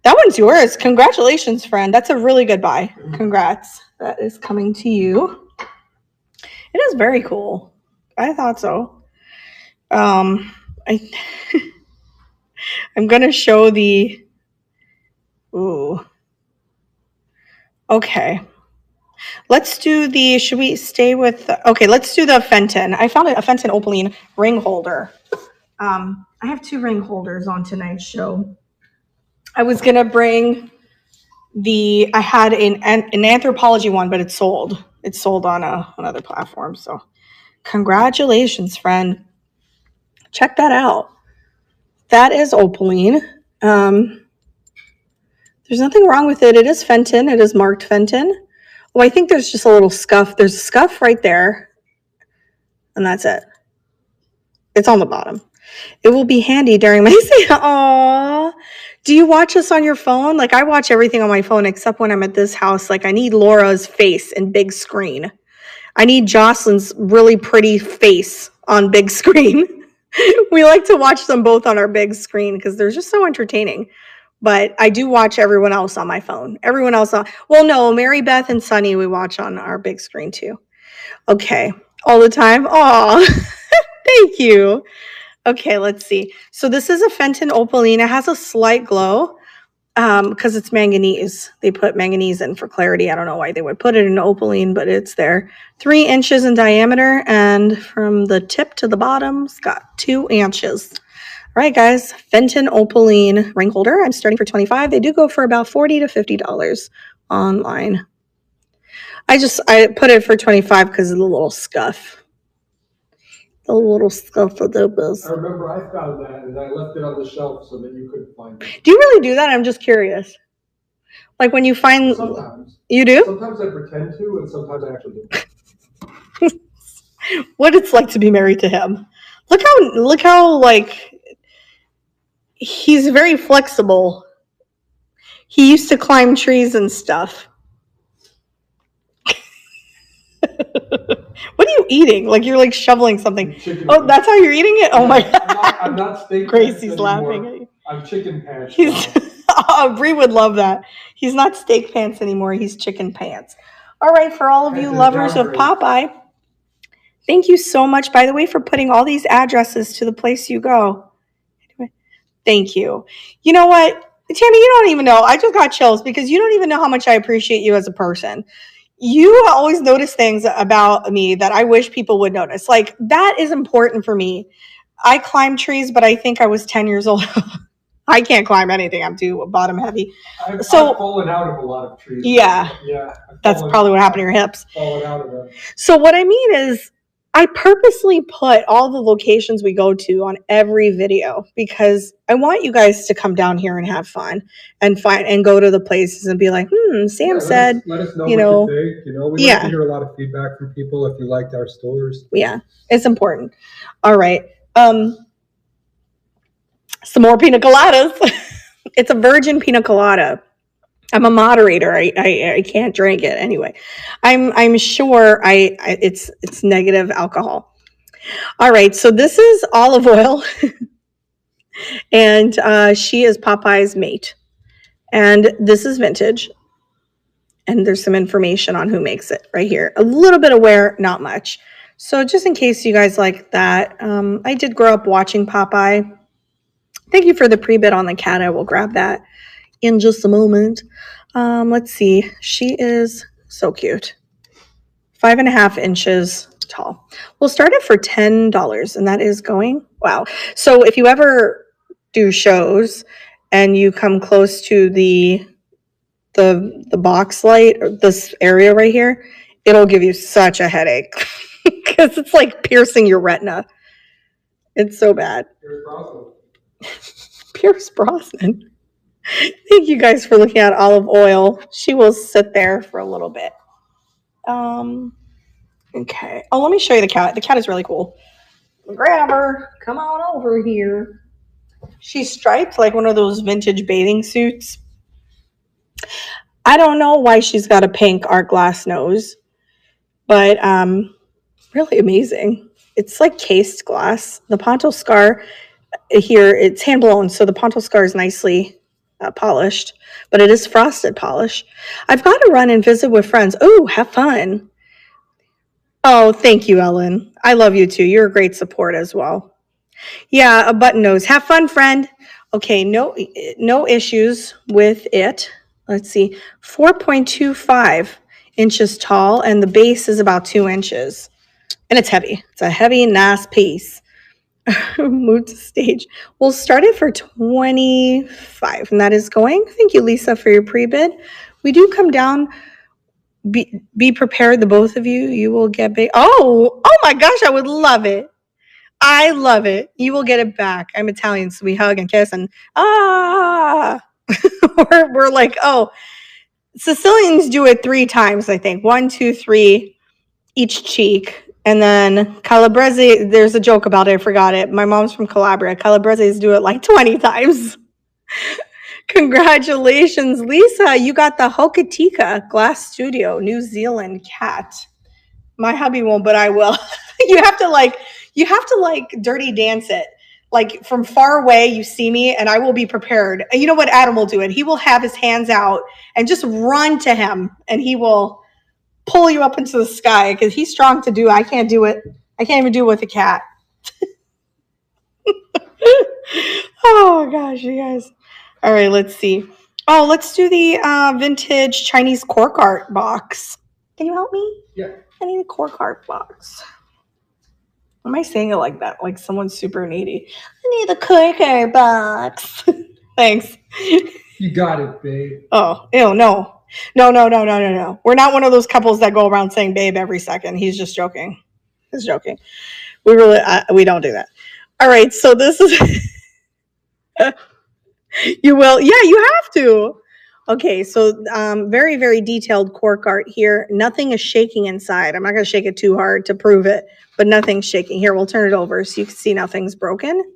That one's yours. Congratulations, friend. That's a really good buy. Congrats. That is coming to you. It is very cool. I thought so. I'm going to show the, ooh. Okay. Let's do should we stay with, okay, let's do the Fenton. I found a Fenton Opaline ring holder. I have 2 ring holders on tonight's show. I was going to bring I had an Anthropologie one, but it's sold. It's sold on another platform. So congratulations, friend. Check that out. That is Opaline. There's nothing wrong with it. It is Fenton. It is marked Fenton. Oh, I think there's just a little scuff. There's a scuff right there. And that's it. It's on the bottom. It will be handy during my stay. Aww. Do you watch us on your phone? Like, I watch everything on my phone except when I'm at this house. Like, I need Laura's face in big screen. I need Jocelyn's really pretty face on big screen. We like to watch them both on our big screen because they're just so entertaining. But I do watch everyone else on my phone. Everyone else well, no, Mary Beth and Sunny we watch on our big screen too. Okay, all the time. Aw, thank you. Okay, let's see. So this is a Fenton Opaline. It has a slight glow because it's manganese. They put manganese in for clarity. I don't know why they would put it in Opaline, but it's there. 3 inches in diameter, and from the tip to the bottom, it's got 2 inches. All right, guys, Fenton Opaline ring holder. I'm starting for $25. They do go for about $40 to $50 online. I put it for $25 because of the little scuff. The little scuff of the bills. I remember I found that and I left it on the shelf so that you couldn't find it. Do you really do that? I'm just curious. Like when you find... Sometimes. You do? Sometimes I pretend to, and sometimes I actually do. What it's like to be married to him. Look how like... He's very flexible. He used to climb trees and stuff. What are you eating? Like you're like shoveling something. Oh, that's how you're eating it? Oh my God. I'm not steak Gracie's laughing at you. I'm chicken pants. Bree would love that. He's not steak pants anymore. He's chicken pants. All right, for all of you lovers of Popeye, thank you so much, by the way, for putting all these addresses to the place you go. Thank you. You know what, Tammy, you don't even know. I just got chills because you don't even know how much I appreciate you as a person. You always notice things about me that I wish people would notice. Like, that is important for me. I climb trees, but I think I was 10 years old. I can't climb anything. I'm too bottom heavy. I've fallen out of a lot of trees. Yeah. That's probably what happened to your hips. Fallen out of them. So what I mean is, I purposely put all the locations we go to on every video because I want you guys to come down here and have fun and go to the places and be like, Sam said, let us know what you think. We like to hear a lot of feedback from people if you liked our stores. Yeah, it's important. All right. Some more pina coladas. It's a virgin pina colada. I'm a moderator. I can't drink it anyway. I'm sure it's negative alcohol. All right, so this is olive oil, and she is Popeye's mate, and this is vintage. And there's some information on who makes it right here. A little bit of wear, not much. So just in case you guys like that, I did grow up watching Popeye. Thank you for the pre-bid on the cat. I will grab that in just a moment. Let's see. She is so cute. 5.5 inches tall. We'll start it for $10, and that is going, wow. So if you ever do shows and you come close to the box light, or this area right here, it'll give you such a headache because it's like piercing your retina. It's so bad. Pierce Brosnan. Thank you guys for looking at olive oil. She will sit there for a little bit. Okay. Oh, let me show you the cat. The cat is really cool. Grab her. Come on over here. She's striped like one of those vintage bathing suits. I don't know why she's got a pink art glass nose, but really amazing. It's like cased glass. The Ponto scar here, it's hand blown, so the Ponto scar is nicely polished, but it is frosted polish. I've got to run and visit with friends. Oh, have fun. Oh, thank you, Ellen. I love you too. You're a great support as well. Yeah, a button nose. Have fun, friend. Okay, no issues with it. Let's see, 4.25 inches tall, and the base is about 2 inches. And it's heavy. It's a heavy, nice piece. Move to stage. We'll start it for 25, and that is going. Thank you, Lisa, for your pre-bid. We do come down. Be prepared, the both of you. You will get big. Oh my gosh, I would love it. I love it. You will get it back. I'm Italian, so we hug and kiss and we're like, oh, Sicilians do it 3 times, I think. 1, 2, 3, each cheek. And then Calabrese, there's a joke about it. I forgot it. My mom's from Calabria. Calabreses do it like 20 times. Congratulations, Lisa. You got the Hokitika Glass Studio New Zealand cat. My hubby won't, but I will. You have to like dirty dance it. Like from far away, you see me and I will be prepared. And you know what? Adam will do it. He will have his hands out and just run to him and he will pull you up into the sky because he's strong to do. I can't do it. I can't even do it with a cat. Oh gosh, you guys. All right, let's see. Oh, let's do the vintage Chinese cork art box. Can you help me? Yeah. I need a cork art box. Am I saying it like that? Like someone's super needy. I need a cork art box. Thanks. You got it, babe. Oh, ew, no. No. We're not one of those couples that go around saying babe every second. He's just joking. He's joking. We really, we don't do that. All right, so this is... You will. Yeah, you have to. Okay, so very, very detailed cork art here. Nothing is shaking inside. I'm not going to shake it too hard to prove it, but nothing's shaking. Here, we'll turn it over so you can see nothing's broken.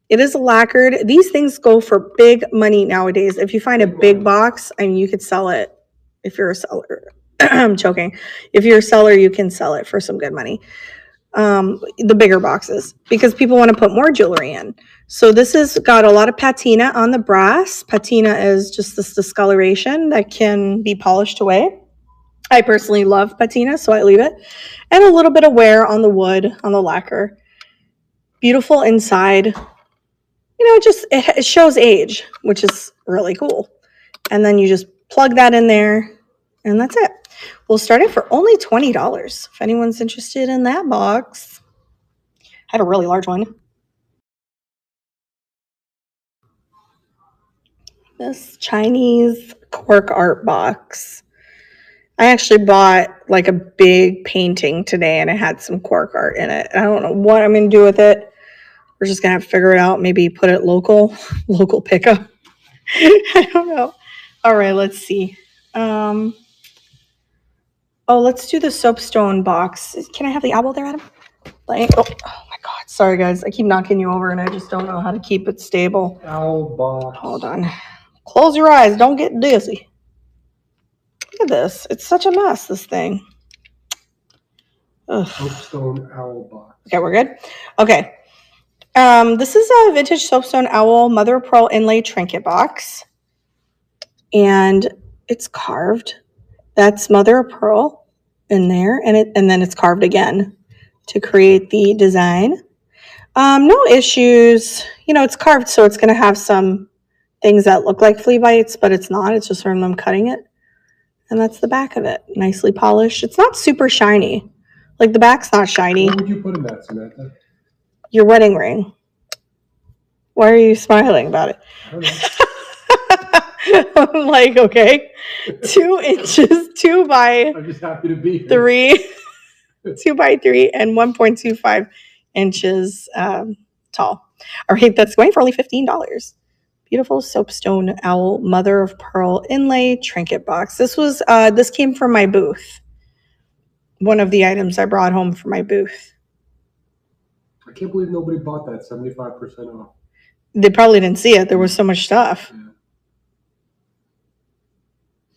It is lacquered. These things go for big money nowadays. If you find a big box, and you could sell it if you're a seller. I'm choking. If you're a seller, you can sell it for some good money. The bigger boxes, because people want to put more jewelry in. So this has got a lot of patina on the brass. Patina is just this discoloration that can be polished away. I personally love patina, so I leave it. And a little bit of wear on the wood, on the lacquer. Beautiful inside. You know, it shows age, which is really cool. And then you just plug that in there, and that's it. We'll start it for only $20 if anyone's interested in that box. I have a really large one. This Chinese cork art box. I actually bought like a big painting today and it had some cork art in it. I don't know what I'm going to do with it. We're just going to have to figure it out. Maybe put it local pickup. I don't know. All right, let's see. Oh, let's do the soapstone box. Can I have the owl there, Adam? Like, oh my God. Sorry, guys. I keep knocking you over and I just don't know how to keep it stable. Owl box. Hold on. Close your eyes. Don't get dizzy. Look at this. It's such a mess, this thing. Soapstone owl box. Okay, we're good? Okay. This is a vintage soapstone owl mother of pearl inlay trinket box. And it's carved. That's mother of pearl in there. And then it's carved again to create the design. No issues. You know, it's carved, so it's going to have some things that look like flea bites, but it's not. It's just from them cutting it. And that's the back of it. Nicely polished. It's not super shiny. Like the back's not shiny. What would you put in that, Samantha? Your wedding ring. Why are you smiling about it? I don't know. I'm like, okay, 2 inches, 2 by I'm just happy to be here. 3, 2 by 3, and 1.25 inches tall. All right, that's going for only $15. Beautiful soapstone owl, mother of pearl inlay trinket box. This came from my booth. One of the items I brought home for my booth. I can't believe nobody bought that 75% off. They probably didn't see it. There was so much stuff. Yeah.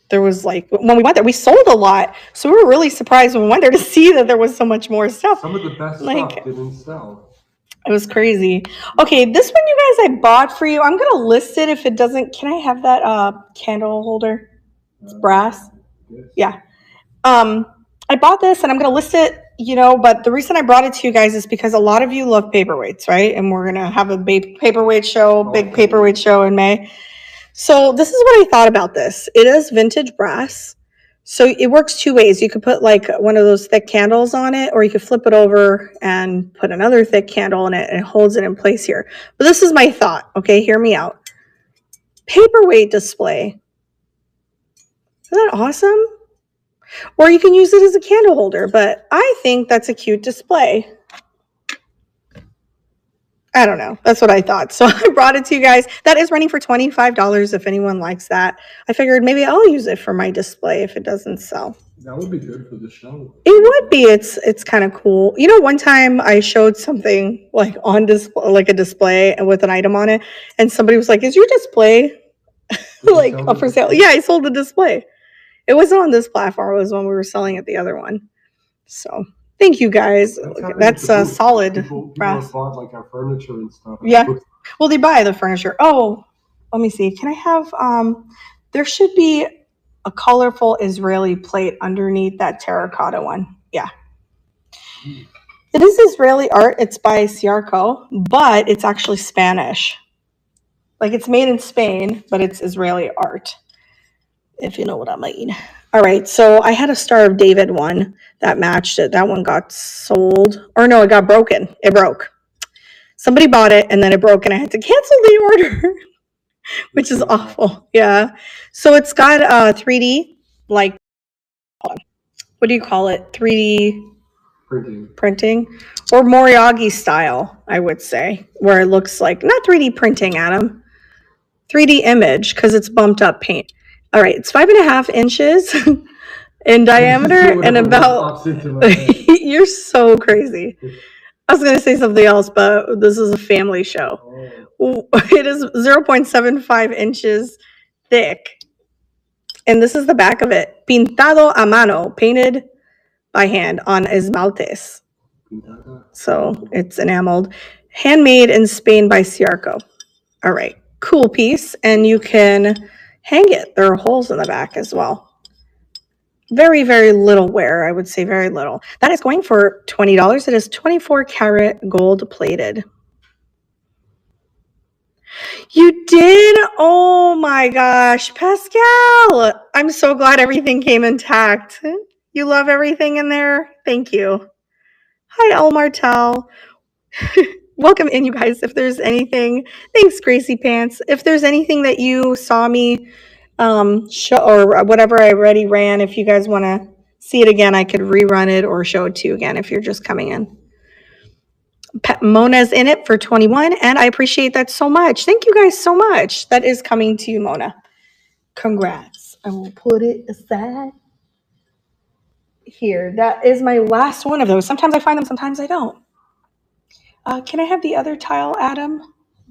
There was like, when we went there, we sold a lot. So we were really surprised when we went there to see that there was so much more stuff. Some of the best stuff didn't sell. It was crazy. Okay, this one, you guys, I bought for you. I'm going to list it if it doesn't. Can I have that candle holder? It's brass. Yes. Yeah. I bought this and I'm going to list it, but the reason I brought it to you guys is because a lot of you love paperweights, right? And we're going to have a big paperweight show in May. So this is what I thought about this. It is vintage brass. So it works 2 ways. You could put like one of those thick candles on it, or you could flip it over and put another thick candle in it, and it holds it in place here. But this is my thought. Okay, hear me out. Paperweight display. Isn't that awesome? Or you can use it as a candle holder, but I think that's a cute display. I don't know. That's what I thought. So I brought it to you guys. That is running for $25 if anyone likes that. I figured maybe I'll use it for my display if it doesn't sell. That would be good for the show. It would be. It's kind of cool. One time I showed something like on display, like a display with an item on it, and somebody was like, "Is your display like up for sale?" Yeah, I sold the display. It wasn't on this platform. It was when we were selling at the other one. So thank you guys. That's a solid brass. People bought like our furniture and stuff. Yeah. Well, they buy the furniture. Oh, let me see. Can I have there should be a colorful Israeli plate underneath that terracotta one. Yeah. It is Israeli art. It's by Ciarco, but it's actually Spanish. Like it's made in Spain, but it's Israeli art. If you know what I mean. All right, so I had a Star of David one that matched it. That one got sold. Or no, it got broken. It broke. Somebody bought it, and then it broke, and I had to cancel the order, which is awful. Yeah. So it's got 3D, like, what do you call it? 3D printing. Or Moriarty style, I would say, where it looks like, not 3D printing, Adam. 3D image, because it's bumped up paint. All right, it's 5.5 inches in diameter and about. You're so crazy. I was going to say something else, but this is a family show. It is 0.75 inches thick. And this is the back of it. Pintado a mano, painted by hand on esmaltes. So it's enameled. Handmade in Spain by Ciarco. All right, cool piece. And you can hang it. There are holes in the back as well. Very, very little wear. I would say very little. That is going for $20. It is 24 karat gold plated. You did? Oh my gosh, Pascal. I'm so glad everything came intact. You love everything in there? Thank you. Hi, El Martel. Welcome in, you guys. If there's anything, thanks, Gracie Pants. If there's anything that you saw me show or whatever I already ran, if you guys want to see it again, I could rerun it or show it to you again if you're just coming in. Mona's in it for 21, and I appreciate that so much. Thank you guys so much. That is coming to you, Mona. Congrats. I will put it aside here. That is my last one of those. Sometimes I find them, sometimes I don't. Can I have the other tile, Adam?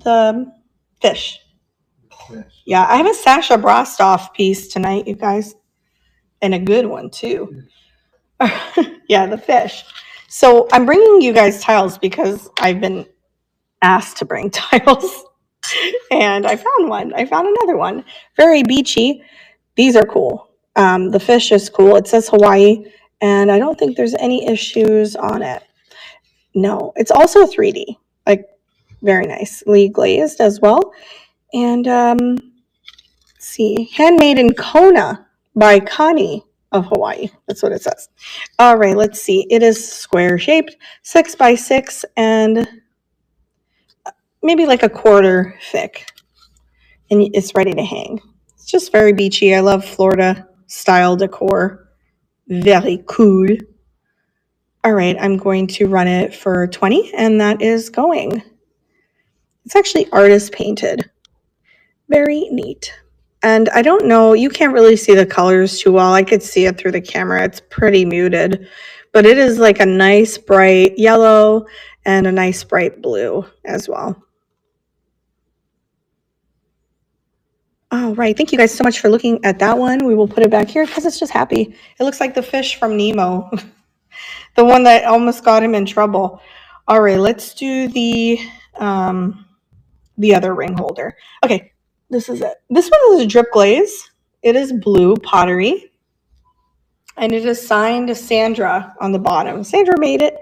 The fish. Yeah, I have a Sasha Brostoff piece tonight, you guys. And a good one, too. Yeah, the fish. So I'm bringing you guys tiles because I've been asked to bring tiles. And I found one. I found another one. Very beachy. These are cool. The fish is cool. It says Hawaii. And I don't think there's any issues on it. No, it's also 3D, like very nicely glazed as well. And let's see, handmade in Kona by Connie. of Hawaii. That's what it says. All right, let's see. It is square shaped, 6x6, and maybe like a quarter thick. And it's ready to hang. It's just very beachy. I love Florida style decor. Very cool. All right, I'm going to run it for 20, and that is going. It's actually artist painted. Very neat. And I don't know, you can't really see the colors too well. I could see it through the camera. It's pretty muted, but it is like a nice bright yellow and a nice bright blue as well. All right. Thank you guys so much for looking at that one. We will put it back here because it's just happy. It looks like the fish from Nemo, the one that almost got him in trouble. All right. Let's do the other ring holder. Okay. This is it. This one is a drip glaze. It is blue pottery. And it is signed Sandra on the bottom. Sandra made it.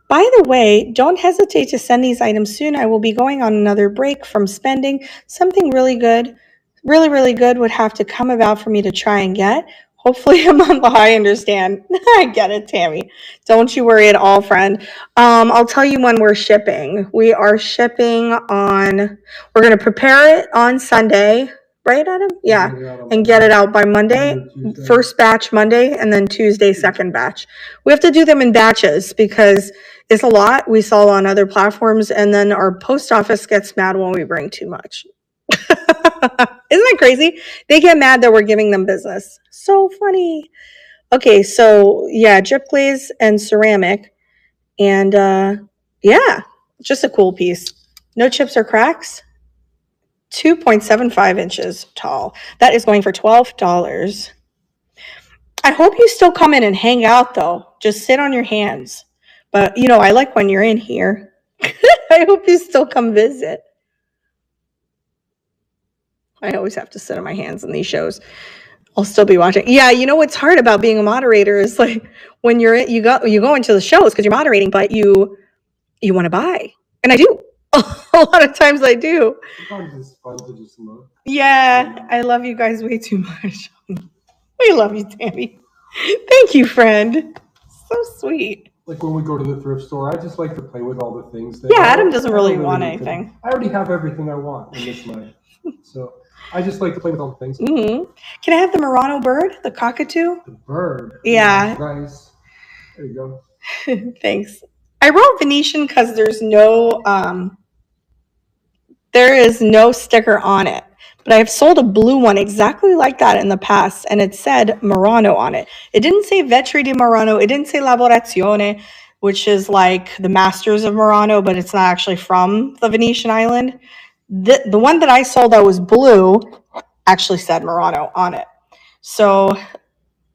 By the way, don't hesitate to send these items soon. I will be going on another break from spending. Something really good, really good would have to come about for me to try and get. Hopefully a month. I understand. I get it, Tammy. Don't you worry at all, friend. I'll tell you when we're shipping. We are shipping on, we're going to prepare it on Sunday. Right, Adam? Yeah. And get it out by Monday. First batch Monday, and then Tuesday, second batch. We have to do them in batches because it's a lot. We sell on other platforms, and then our post office gets mad when we bring too much. Isn't that crazy? They get mad that we're giving them business. So funny. Okay, so yeah, drip glaze and ceramic. And yeah, just a cool piece. No chips or cracks. 2.75 inches tall. That is going for $12. I hope you still come in and hang out, though. Just sit on your hands. But, you know, I like when you're in here. I hope you still come visit. I always have to sit on my hands in these shows. I'll still be watching. Yeah, you know what's hard about being a moderator is like when you go into the shows because you're moderating, but you want to buy. And I do. A lot of times I do. Sometimes it's fun to just look. Yeah, I love you guys way too much. We love you, Tammy. Thank you, friend. So sweet. Like when we go to the thrift store, I just like to play with all the things. Yeah, Adam doesn't really want anything. I already have everything I want in this life. So I just like to play with all the things. Mm-hmm. Can I have the Murano bird, the cockatoo? The bird? Yeah. Nice. There you go. Thanks. I wrote Venetian because there is no sticker on it. But I've sold a blue one exactly like that in the past, and it said Murano on it. It didn't say Vetri di Murano. It didn't say Lavorazione, which is like the masters of Murano, but it's not actually from the Venetian island. The one that I sold that was blue actually said Murano on it. So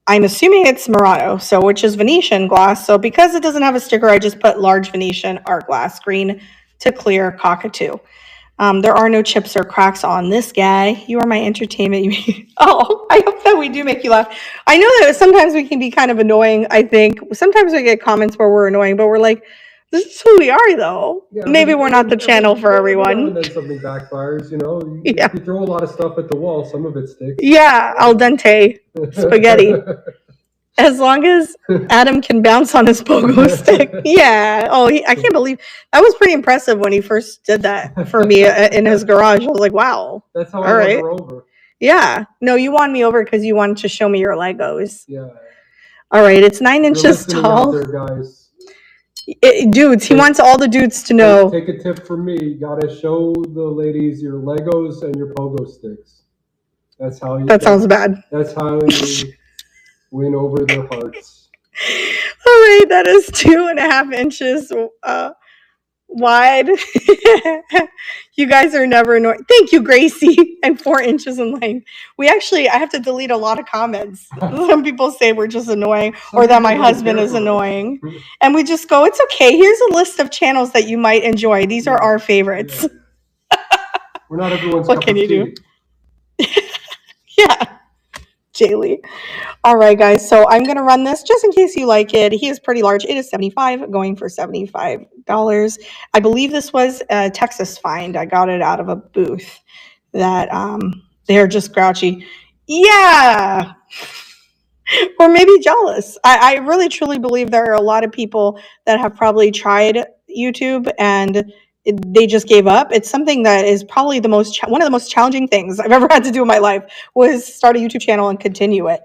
I'm assuming it's Murano, which is Venetian glass. So because it doesn't have a sticker, I just put large Venetian art glass, green to clear cockatoo. There are no chips or cracks on this guy. You are my entertainment. Oh, I hope that we do make you laugh. I know that sometimes we can be kind of annoying, I think. Sometimes we get comments where we're annoying, but we're like, this is who we are, though. Yeah, maybe we're not the channel for everyone. And then something backfires, you know. You throw a lot of stuff at the wall. Some of it sticks. Yeah, al dente spaghetti. As long as Adam can bounce on his pogo stick. Yeah. Oh, I can't believe that was pretty impressive when he first did that for me in his garage. I was like, wow. That's how I won her over. Yeah. No, you won me over because you wanted to show me your Legos. Yeah. All right. It's 9 inches tall. There, guys. Dudes, he wants all the dudes to know. Take a tip from me. You got to show the ladies your Legos and your pogo sticks. That's how you. That sounds bad. That's how you win over their hearts. All right, that is 2.5 inches wide. You guys are never annoying. Thank you, Gracie. And 4 inches in length. I have to delete a lot of comments. Some people say we're just annoying or that my husband is annoying. And we just go, it's okay. Here's a list of channels that you might enjoy. These are our favorites. We're not everyone's What can you do? Yeah. Jolie. All right, guys. So I'm going to run this just in case you like it. He is pretty large. It is $75, going for $75. I believe this was a Texas find. I got it out of a booth that they're just grouchy. Yeah. or maybe jealous. I really truly believe there are a lot of people that have probably tried YouTube and they just gave up. It's something that is probably one of the most challenging things I've ever had to do in my life was start a YouTube channel and continue it.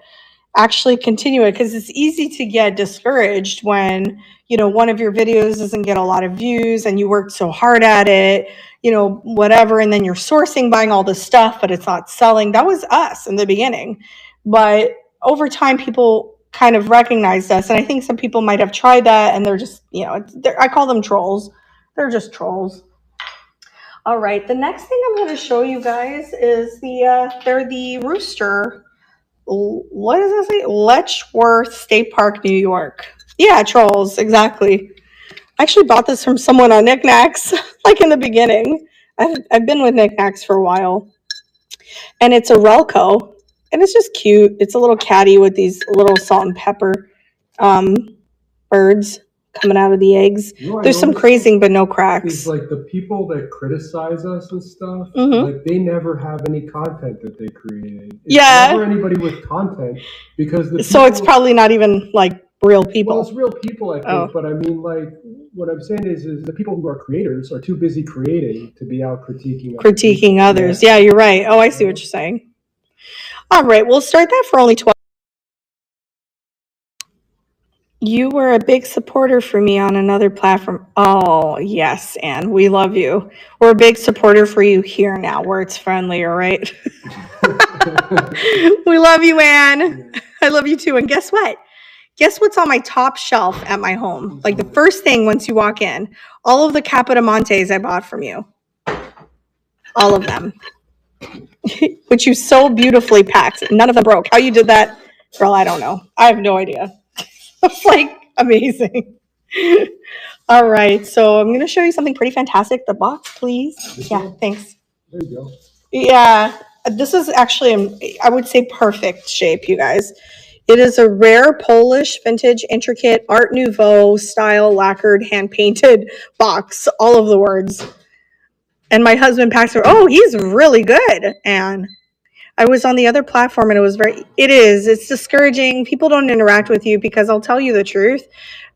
Actually continue it, because it's easy to get discouraged when one of your videos doesn't get a lot of views and you worked so hard at it, whatever, and then you're sourcing, buying all this stuff, but it's not selling. That was us in the beginning, but over time people kind of recognized us, and I think some people might have tried that and they're just I call them trolls. They're just trolls. All right, the next thing I'm going to show you guys is they're the rooster. What does it say? Letchworth State Park, New York. Yeah, trolls, exactly. I actually bought this from someone on Knickknacks, like in the beginning. I've been with Knickknacks for a while. And it's a Relco, and it's just cute. It's a little caddy with these little salt and pepper birds coming out of the eggs. There's some crazing, but no cracks. It's like the people that criticize us and stuff, like they never have any content that they created. It's never anybody with content, because it's probably not even like real people. Well, it's real people, I think, but I mean, like, what I'm saying is the people who are creators are too busy creating to be out critiquing others. Yeah, you're right. Oh, I see what you're saying. All right, we'll start that for only 12. You were a big supporter for me on another platform. Oh, yes, Anne, we love you. We're a big supporter for you here now, where it's friendlier, right? We love you, Anne. I love you too. And guess what? Guess what's on my top shelf at my home? Like the first thing once you walk in, all of the Capodimontes I bought from you. All of them. Which you so beautifully packed. None of them broke. How you did that, girl, I don't know. I have no idea. It's like amazing. All right, so I'm going to show you something pretty fantastic. The box, please. Yeah, thanks. There you go. Yeah, this is actually, I would say, perfect shape, you guys. It is a rare Polish vintage intricate Art Nouveau style lacquered hand painted box. All of the words. And my husband packs her. Oh, he's really good. And I was on the other platform and it's discouraging. People don't interact with you because I'll tell you the truth,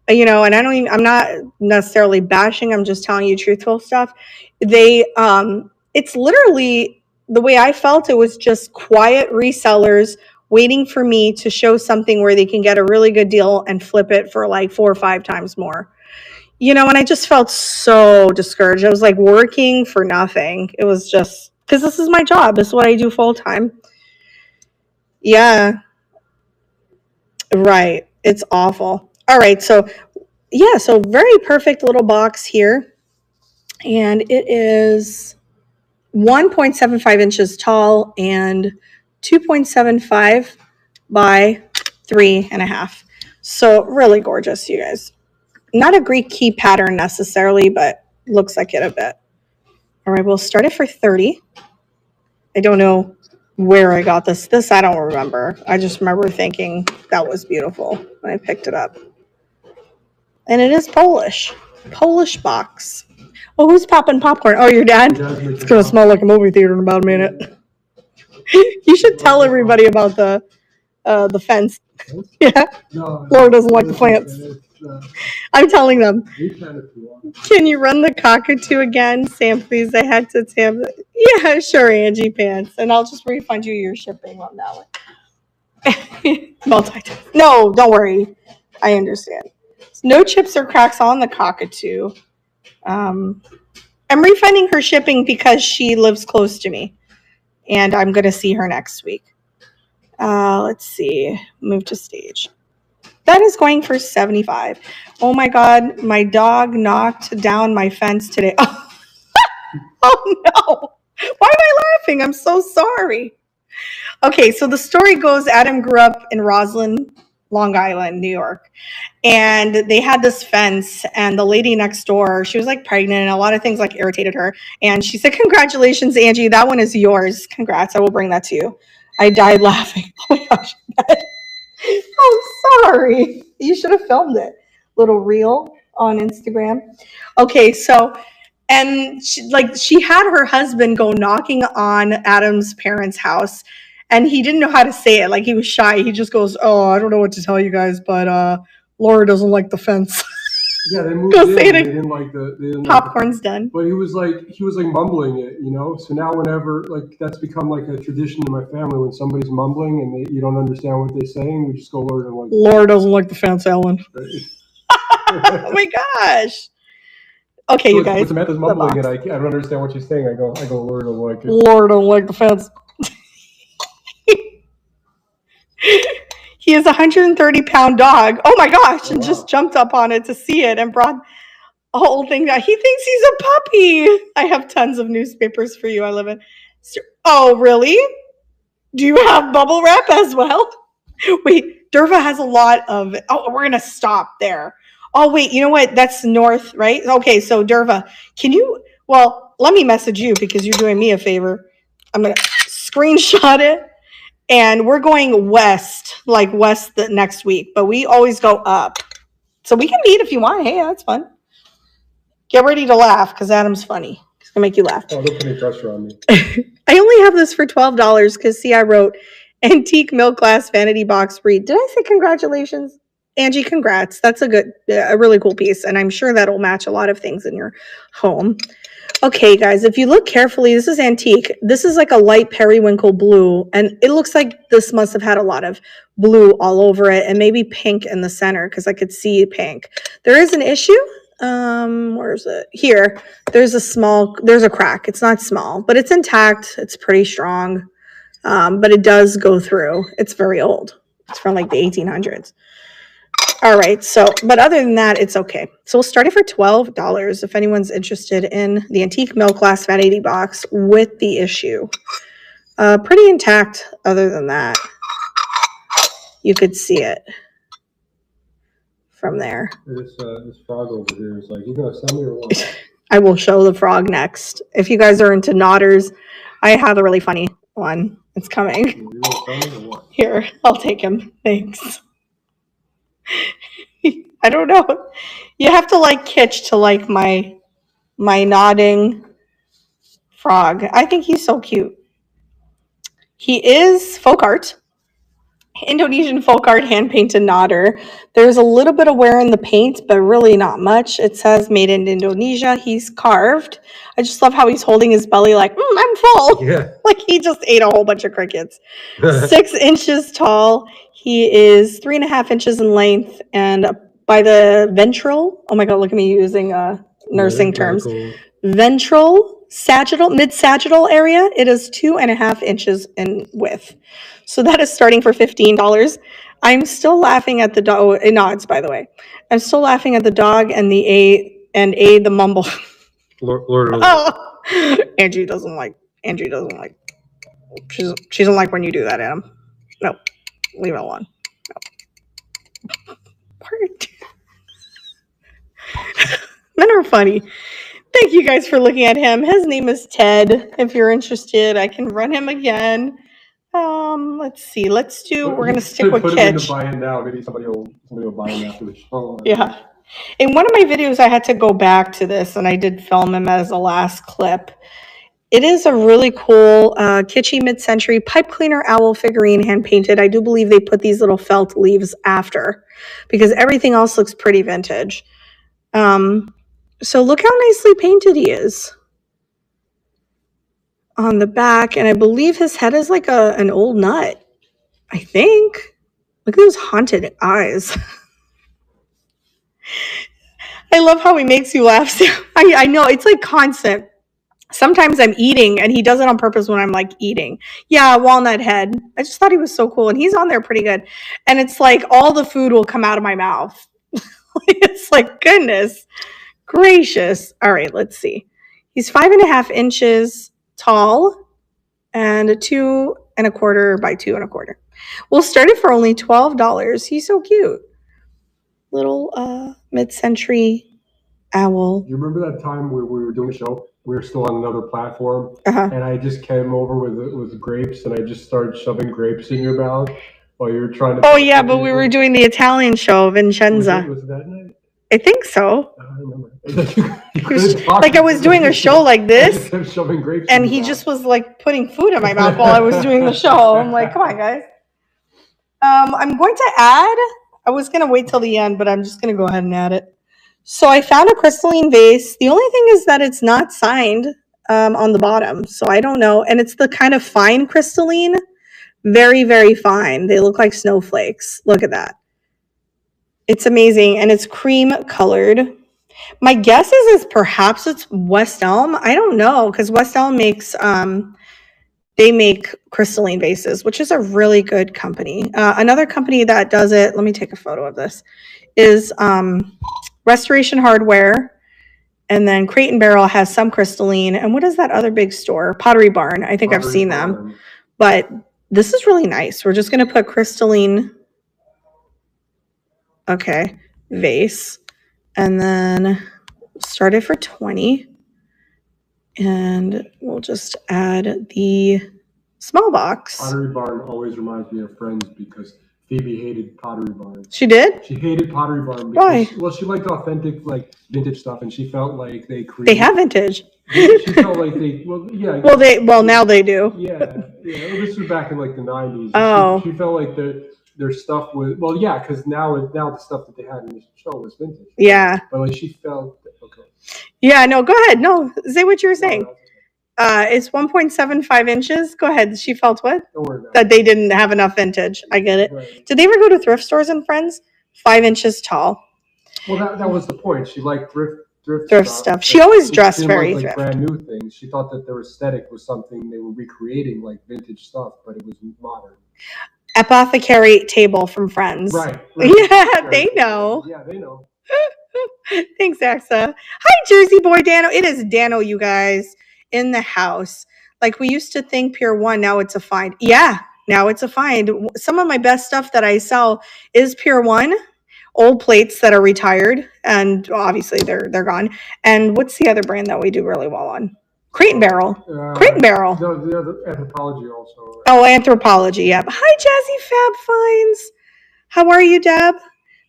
and I'm not necessarily bashing. I'm just telling you truthful stuff. It's literally the way I felt. It was just quiet resellers waiting for me to show something where they can get a really good deal and flip it for like 4 or 5 times more. And I just felt so discouraged. I was like working for nothing. It was just because this is my job. This is what I do full time. Yeah. Right. It's awful. All right. So very perfect little box here. And it is 1.75 inches tall and 2.75 by 3.5. So really gorgeous, you guys. Not a Greek key pattern necessarily, but looks like it a bit. All right, we'll start it for 30. I don't know where I got this. This I don't remember. I just remember thinking that was beautiful when I picked it up. And it is Polish. Polish box. Oh, who's popping popcorn? Oh, your dad? It's going to smell like a movie theater in about a minute. You should tell everybody about the fence. Yeah. Laura doesn't like the plants. I'm telling them. Can you run the cockatoo again, Sam, please? I had to Sam. Yeah, sure, Angie Pants. And I'll just refund you your shipping on that one. Multitask. No, don't worry. I understand. No chips or cracks on the cockatoo. I'm refunding her shipping because she lives close to me. And I'm going to see her next week. Let's see. Move to stage. That is going for $75. Oh my God, my dog knocked down my fence today. Oh no. Why am I laughing? I'm so sorry. Okay, so the story goes Adam grew up in Roslyn, Long Island, New York. And they had this fence, and the lady next door, she was like pregnant, and a lot of things like irritated her. And she said, "Congratulations, Angie, that one is yours. Congrats, I will bring that to you." I died laughing. Oh my gosh. I'm sorry. You should have filmed it. Little reel on Instagram. Okay, so, and she had her husband go knocking on Adam's parents' house, And he didn't know how to say it. Like, he was shy. He just goes, "Oh, I don't know what to tell you guys, but Laura doesn't like the fence." Yeah, they moved in. They didn't like the popcorn's done. But he was like mumbling it, you know. So now whenever that's become like a tradition in my family, when somebody's mumbling and you don't understand what they're saying, we just go Laura doesn't like the fence, Ellen. Right. Oh my gosh. Okay, so you guys. But Samantha's mumbling and I don't understand what she's saying. I go, Laura don't like it. Laura don't like the fence. He is a 130-pound dog. Oh my gosh, and just jumped up on it to see it and brought a whole thing down. He thinks he's a puppy. I have tons of newspapers for you. I live in. Oh, really? Do you have bubble wrap as well? Wait, Derva has a lot of. Oh, we're going to stop there. Oh, wait, you know what? That's north, right? Okay, so Derva, can you. Well, let me message you because you're doing me a favor. I'm going to screenshot it. And we're going west the next week, but we always go up. So we can meet if you want. Hey, that's fun. Get ready to laugh because Adam's funny. He's going to make you laugh. Oh, don't put any pressure on me. I only have this for $12 because, see, I wrote Antique Milk Glass Vanity Box Read. Did I say congratulations? Angie, congrats. That's a really cool piece, and I'm sure that'll match a lot of things in your home. Okay, guys, if you look carefully, this is antique. This is like a light periwinkle blue, and it looks like this must have had a lot of blue all over it and maybe pink in the center because I could see pink. There is an issue. Where is it? Here. There's a crack. It's not small, but it's intact. It's pretty strong, but it does go through. It's very old. It's from like the 1800s. All right, but other than that, it's okay. So we'll start it for $12 if anyone's interested in the Antique Milk Glass Vanity Box with the issue. Pretty intact other than that. You could see it from there. This frog over here is like, you gonna sell me or what? I will show the frog next. If you guys are into Nodders, I have a really funny one. It's coming. You gonna sell me or what? Here, I'll take him. Thanks. I don't know. You have to like Kitsch to like my nodding frog. I think he's so cute. He is folk art. Indonesian folk art hand-painted nodder. There's a little bit of wear in the paint, but really not much. It says made in Indonesia. He's carved. I just love how he's holding his belly like, I'm full. Yeah. Like he just ate a whole bunch of crickets. 6 inches tall. He is 3.5 inches in length, and by the ventral, oh my God, look at me using nursing terms. Cool. Ventral, sagittal, mid-sagittal area, it is 2.5 inches in width. So that is starting for $15. I'm still laughing at the dog. It nods, by the way. I'm still laughing at the dog and the mumble. Lord. Oh, Angie doesn't like. She doesn't like when you do that, Adam. No, leave it alone. No. Men are funny. Thank you guys for looking at him. His name is Ted. If you're interested, I can run him again. Let's see. We're going to stick with Kitsch. Put him in the buy-in now. Maybe somebody will buy him after the show. Yeah. In one of my videos, I had to go back to this, and I did film him as a last clip. It is a really cool, kitschy mid-century pipe cleaner owl figurine, hand-painted. I do believe they put these little felt leaves after, because everything else looks pretty vintage. So look how nicely painted he is on the back, and I believe his head is like an old nut, I think. Look at those haunted eyes. I love how he makes you laugh. I know, it's like constant. Sometimes I'm eating, and he does it on purpose when I'm like eating. Yeah, walnut head. I just thought he was so cool, and he's on there pretty good. And it's like all the food will come out of my mouth. It's like, goodness gracious. All right, let's see. He's 5.5 inches tall and 2.25 by 2.25. We'll start it for only $12. He's so cute. Little mid-century owl. You remember that time we were doing a show? We were still on another platform, and I just came over with grapes, and I just started shoving grapes in your mouth while you were trying to. Oh yeah, but we were doing the Italian show, Vincenza. Was it that night? I think so. I don't remember. You He was, couldn't talk like I was because doing a you show like just this, kept shoving grapes and in he your just mouth. was like putting food in my mouth while I was doing the show. I'm like, come on, guys. I'm going to add. I was gonna wait till the end, but I'm just gonna go ahead and add it. So I found a crystalline vase. The only thing is that it's not signed on the bottom, so I don't know. And it's the kind of fine crystalline, very, very fine. They look like snowflakes. Look at that. It's amazing, and it's cream colored. My guess is perhaps it's West Elm. I don't know, because West Elm makes they make crystalline vases, which is a really good company. Another company that does it, let me take a photo of this, is Restoration Hardware. And then Crate and Barrel has some crystalline. And what is that other big store? Pottery Barn. I think I've seen them. But this is really nice. We're just going to put crystalline, okay, vase. And then start it for 20. And we'll just add the small box. Pottery Barn always reminds me of Friends because Phoebe hated Pottery Barn. She did? She hated Pottery Barn because, why? Well, she liked authentic, like vintage stuff, and she felt like they created. They have vintage. She felt like they, well, yeah. Well, now they do. Yeah. Well, this was back in like the 90s. Oh. She felt like their stuff was, well, yeah, because now the stuff that they had in the show was vintage. Yeah. But like she felt, okay. Yeah, no, go ahead. No, say what you were saying. It's 1.75 inches. Go ahead. She felt what? Don't worry about it. That they didn't have enough vintage. I get it. Right. Did they ever go to thrift stores and Friends? 5 inches tall. Well, that was the point. She liked thrift stuff. She always dressed very like thrift. brand new things. She thought that their aesthetic was something they were recreating, like vintage stuff, but it was modern. Apothecary table from Friends. Right. Yeah, they know. Yeah, they know. Thanks, Axa. Hi, Jersey boy Dano. It is Dano, you guys, in the house. Like we used to think Pier 1, now it's a find. Yeah, now it's a find. Some of my best stuff that I sell is Pier 1, old plates that are retired, and obviously they're gone. And what's the other brand that we do really well on? Crate and Barrel. Crate and Barrel. No, the other Anthropology also. Oh, Anthropology, yep. Hi, Jazzy Fab Finds. How are you, Deb?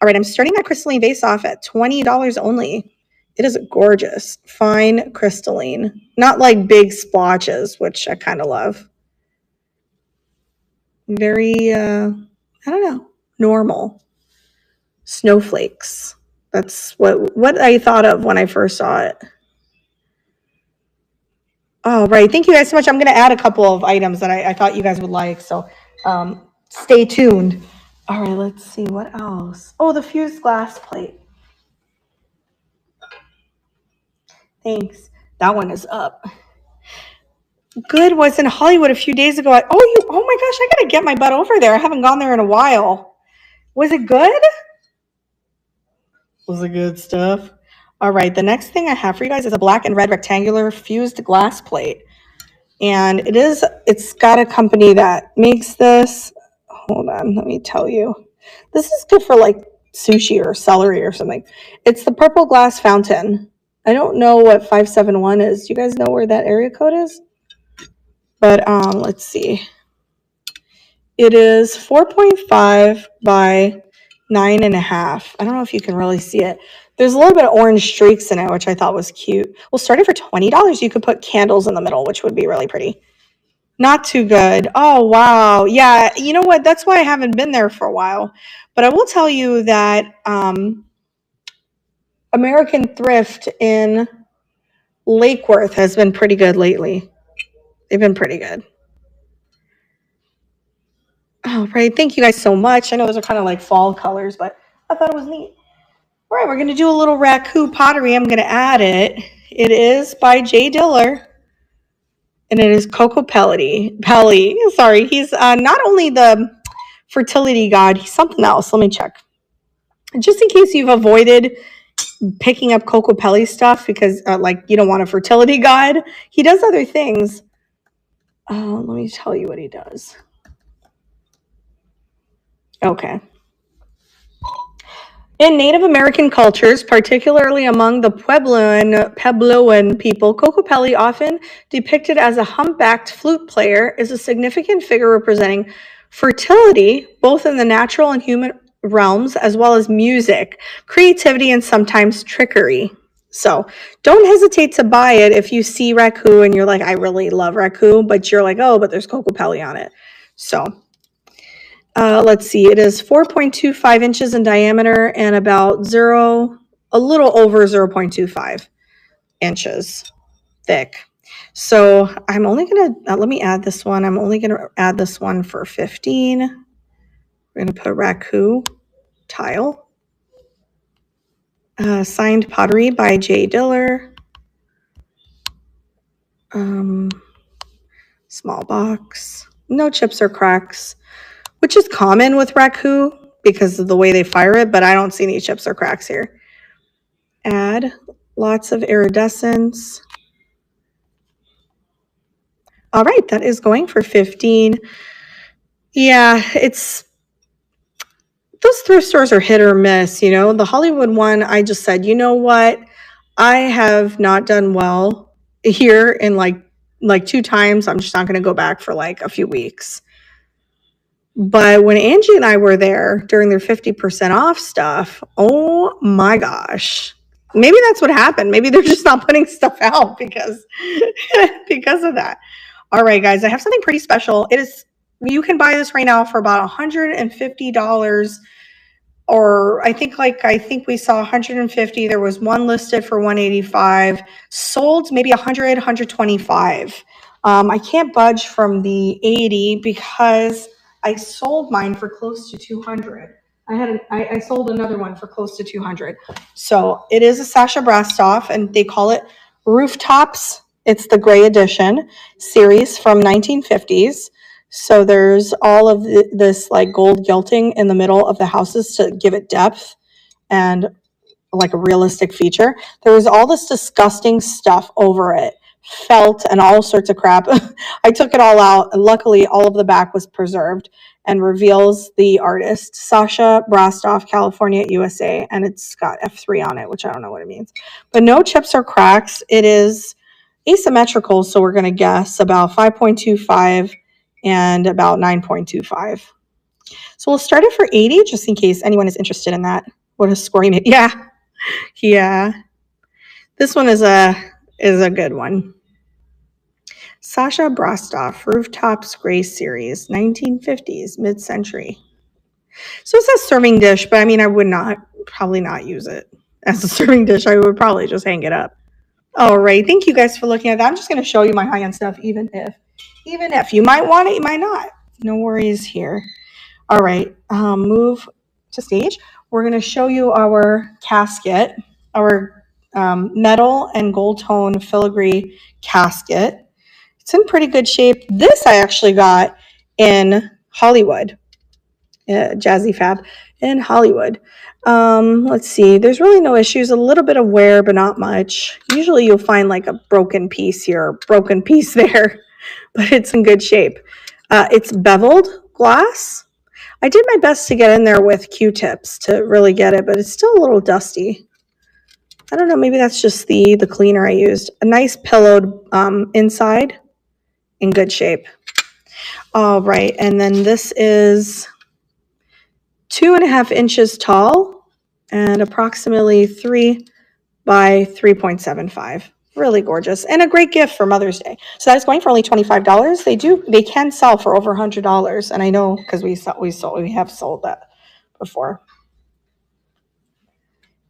All right, I'm starting that crystalline vase off at $20 only. It is gorgeous. Fine crystalline. Not like big splotches, which I kind of love. Very, I don't know, normal. Snowflakes. That's what I thought of when I first saw it. Oh, right. Thank you guys so much. I'm going to add a couple of items that I thought you guys would like. So stay tuned. All right, let's see. What else? Oh, the fused glass plate. Thanks. That one is up. Good was in Hollywood a few days ago. Oh my gosh, I got to get my butt over there. I haven't gone there in a while. Was it good? Was it good stuff? All right, the next thing I have for you guys is a black and red rectangular fused glass plate. And it's got a company that makes this. Hold on, let me tell you. This is good for like sushi or celery or something. It's the purple glass fountain. I don't know what 571 is. Do you guys know where that area code is? But let's see. It is 4.5 by 9.5. I don't know if you can really see it. There's a little bit of orange streaks in it, which I thought was cute. Well, starting for $20, you could put candles in the middle, which would be really pretty. Not too good. Oh, wow. Yeah, you know what? That's why I haven't been there for a while. But I will tell you that American Thrift in Lake Worth has been pretty good lately. They've been pretty good. Oh, right. Thank you guys so much. I know those are kind of like fall colors, but I thought it was neat. All right, we're going to do a little raku pottery. I'm going to add it. It is by Jay Diller, and it is Coco Pelli. Sorry, he's not only the fertility god, he's something else. Let me check. Just in case you've avoided picking up Coco Pelli stuff because like you don't want a fertility god, he does other things. Let me tell you what he does. Okay. In Native American cultures, particularly among the Puebloan people, Coco Pelli, often depicted as a humpbacked flute player, is a significant figure representing fertility, both in the natural and human realms, as well as music, creativity, and sometimes trickery. So don't hesitate to buy it if you see Raku and you're like, I really love Raku, but you're like, oh, but there's Kokopelli on it. So let's see, it is 4.25 inches in diameter and about a little over 0.25 inches thick. So I'm only going to, let me add this one. I'm only going to add this one for 15. We're going to put Raku tile. Signed pottery by J. Diller. Small box. No chips or cracks, which is common with Raku because of the way they fire it, but I don't see any chips or cracks here. Add lots of iridescence. All right, that is going for 15. Yeah, those thrift stores are hit or miss, you know. The Hollywood one, I just said, you know what? I have not done well here in like 2 times. I'm just not going to go back for like a few weeks. But when Angie and I were there during their 50% off stuff, oh my gosh. Maybe that's what happened. Maybe they're just not putting stuff out because of that. All right, guys, I have something pretty special. You can buy this right now for about $150, or I think we saw 150. There was one listed for 185, sold maybe 100, 125. I can't budge from the 80 because I sold mine for close to 200. I sold another one for close to 200. So it is a Sasha Brastoff, and they call it Rooftops. It's the Gray Edition series from 1950s. So there's all of this like gold gilding in the middle of the houses to give it depth and like a realistic feature. There was all this disgusting stuff over it, felt and all sorts of crap. I took it all out, and luckily all of the back was preserved, and reveals the artist, Sasha Brastoff, California, USA, and it's got F3 on it, which I don't know what it means. But no chips or cracks. It is asymmetrical, so we're going to guess about 5.25 and about 9.25. So we'll start it for 80, just in case anyone is interested in that. What a scoring it. Yeah. This one is a good one. Sasha Brastoff, Rooftops Gray Series, 1950s, mid-century. So it says serving dish, but I mean, I would probably not use it as a serving dish. I would probably just hang it up. All right. Thank you guys for looking at that. I'm just going to show you my high-end stuff, even if you might want it, you might not. No worries here. All right. Move to stage. We're going to show you our casket, our metal and gold tone filigree casket. It's in pretty good shape. This I actually got in Hollywood, Jazzy Fab in Hollywood. Let's see. There's really no issues. A little bit of wear, but not much. Usually you'll find like a broken piece here, broken piece there, but it's in good shape. It's beveled glass. I did my best to get in there with Q-tips to really get it, but it's still a little dusty. I don't know. Maybe that's just the cleaner I used. A nice pillowed inside, in good shape. All right, and then this is 2.5 inches tall and approximately 3 by 3.75. Really gorgeous and a great gift for Mother's Day. So that's going for only $25. They can sell for over $100, and I know because we have sold that before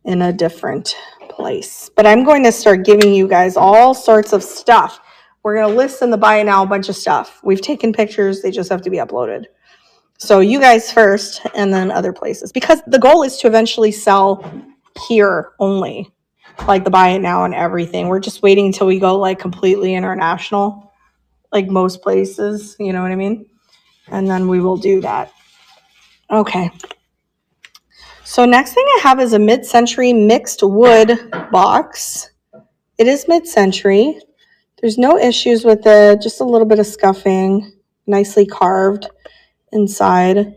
in a different place. But I'm going to start giving you guys all sorts of stuff. We're going to list in the buy it now a bunch of stuff. We've taken pictures. They just have to be uploaded. So you guys first and then other places. Because the goal is to eventually sell here only. Like the buy it now and everything. We're just waiting until we go like completely international. Like most places. You know what I mean? And then we will do that. Okay. So next thing I have is a mid-century mixed wood box. It is mid-century. There's no issues with it, just a little bit of scuffing, nicely carved inside.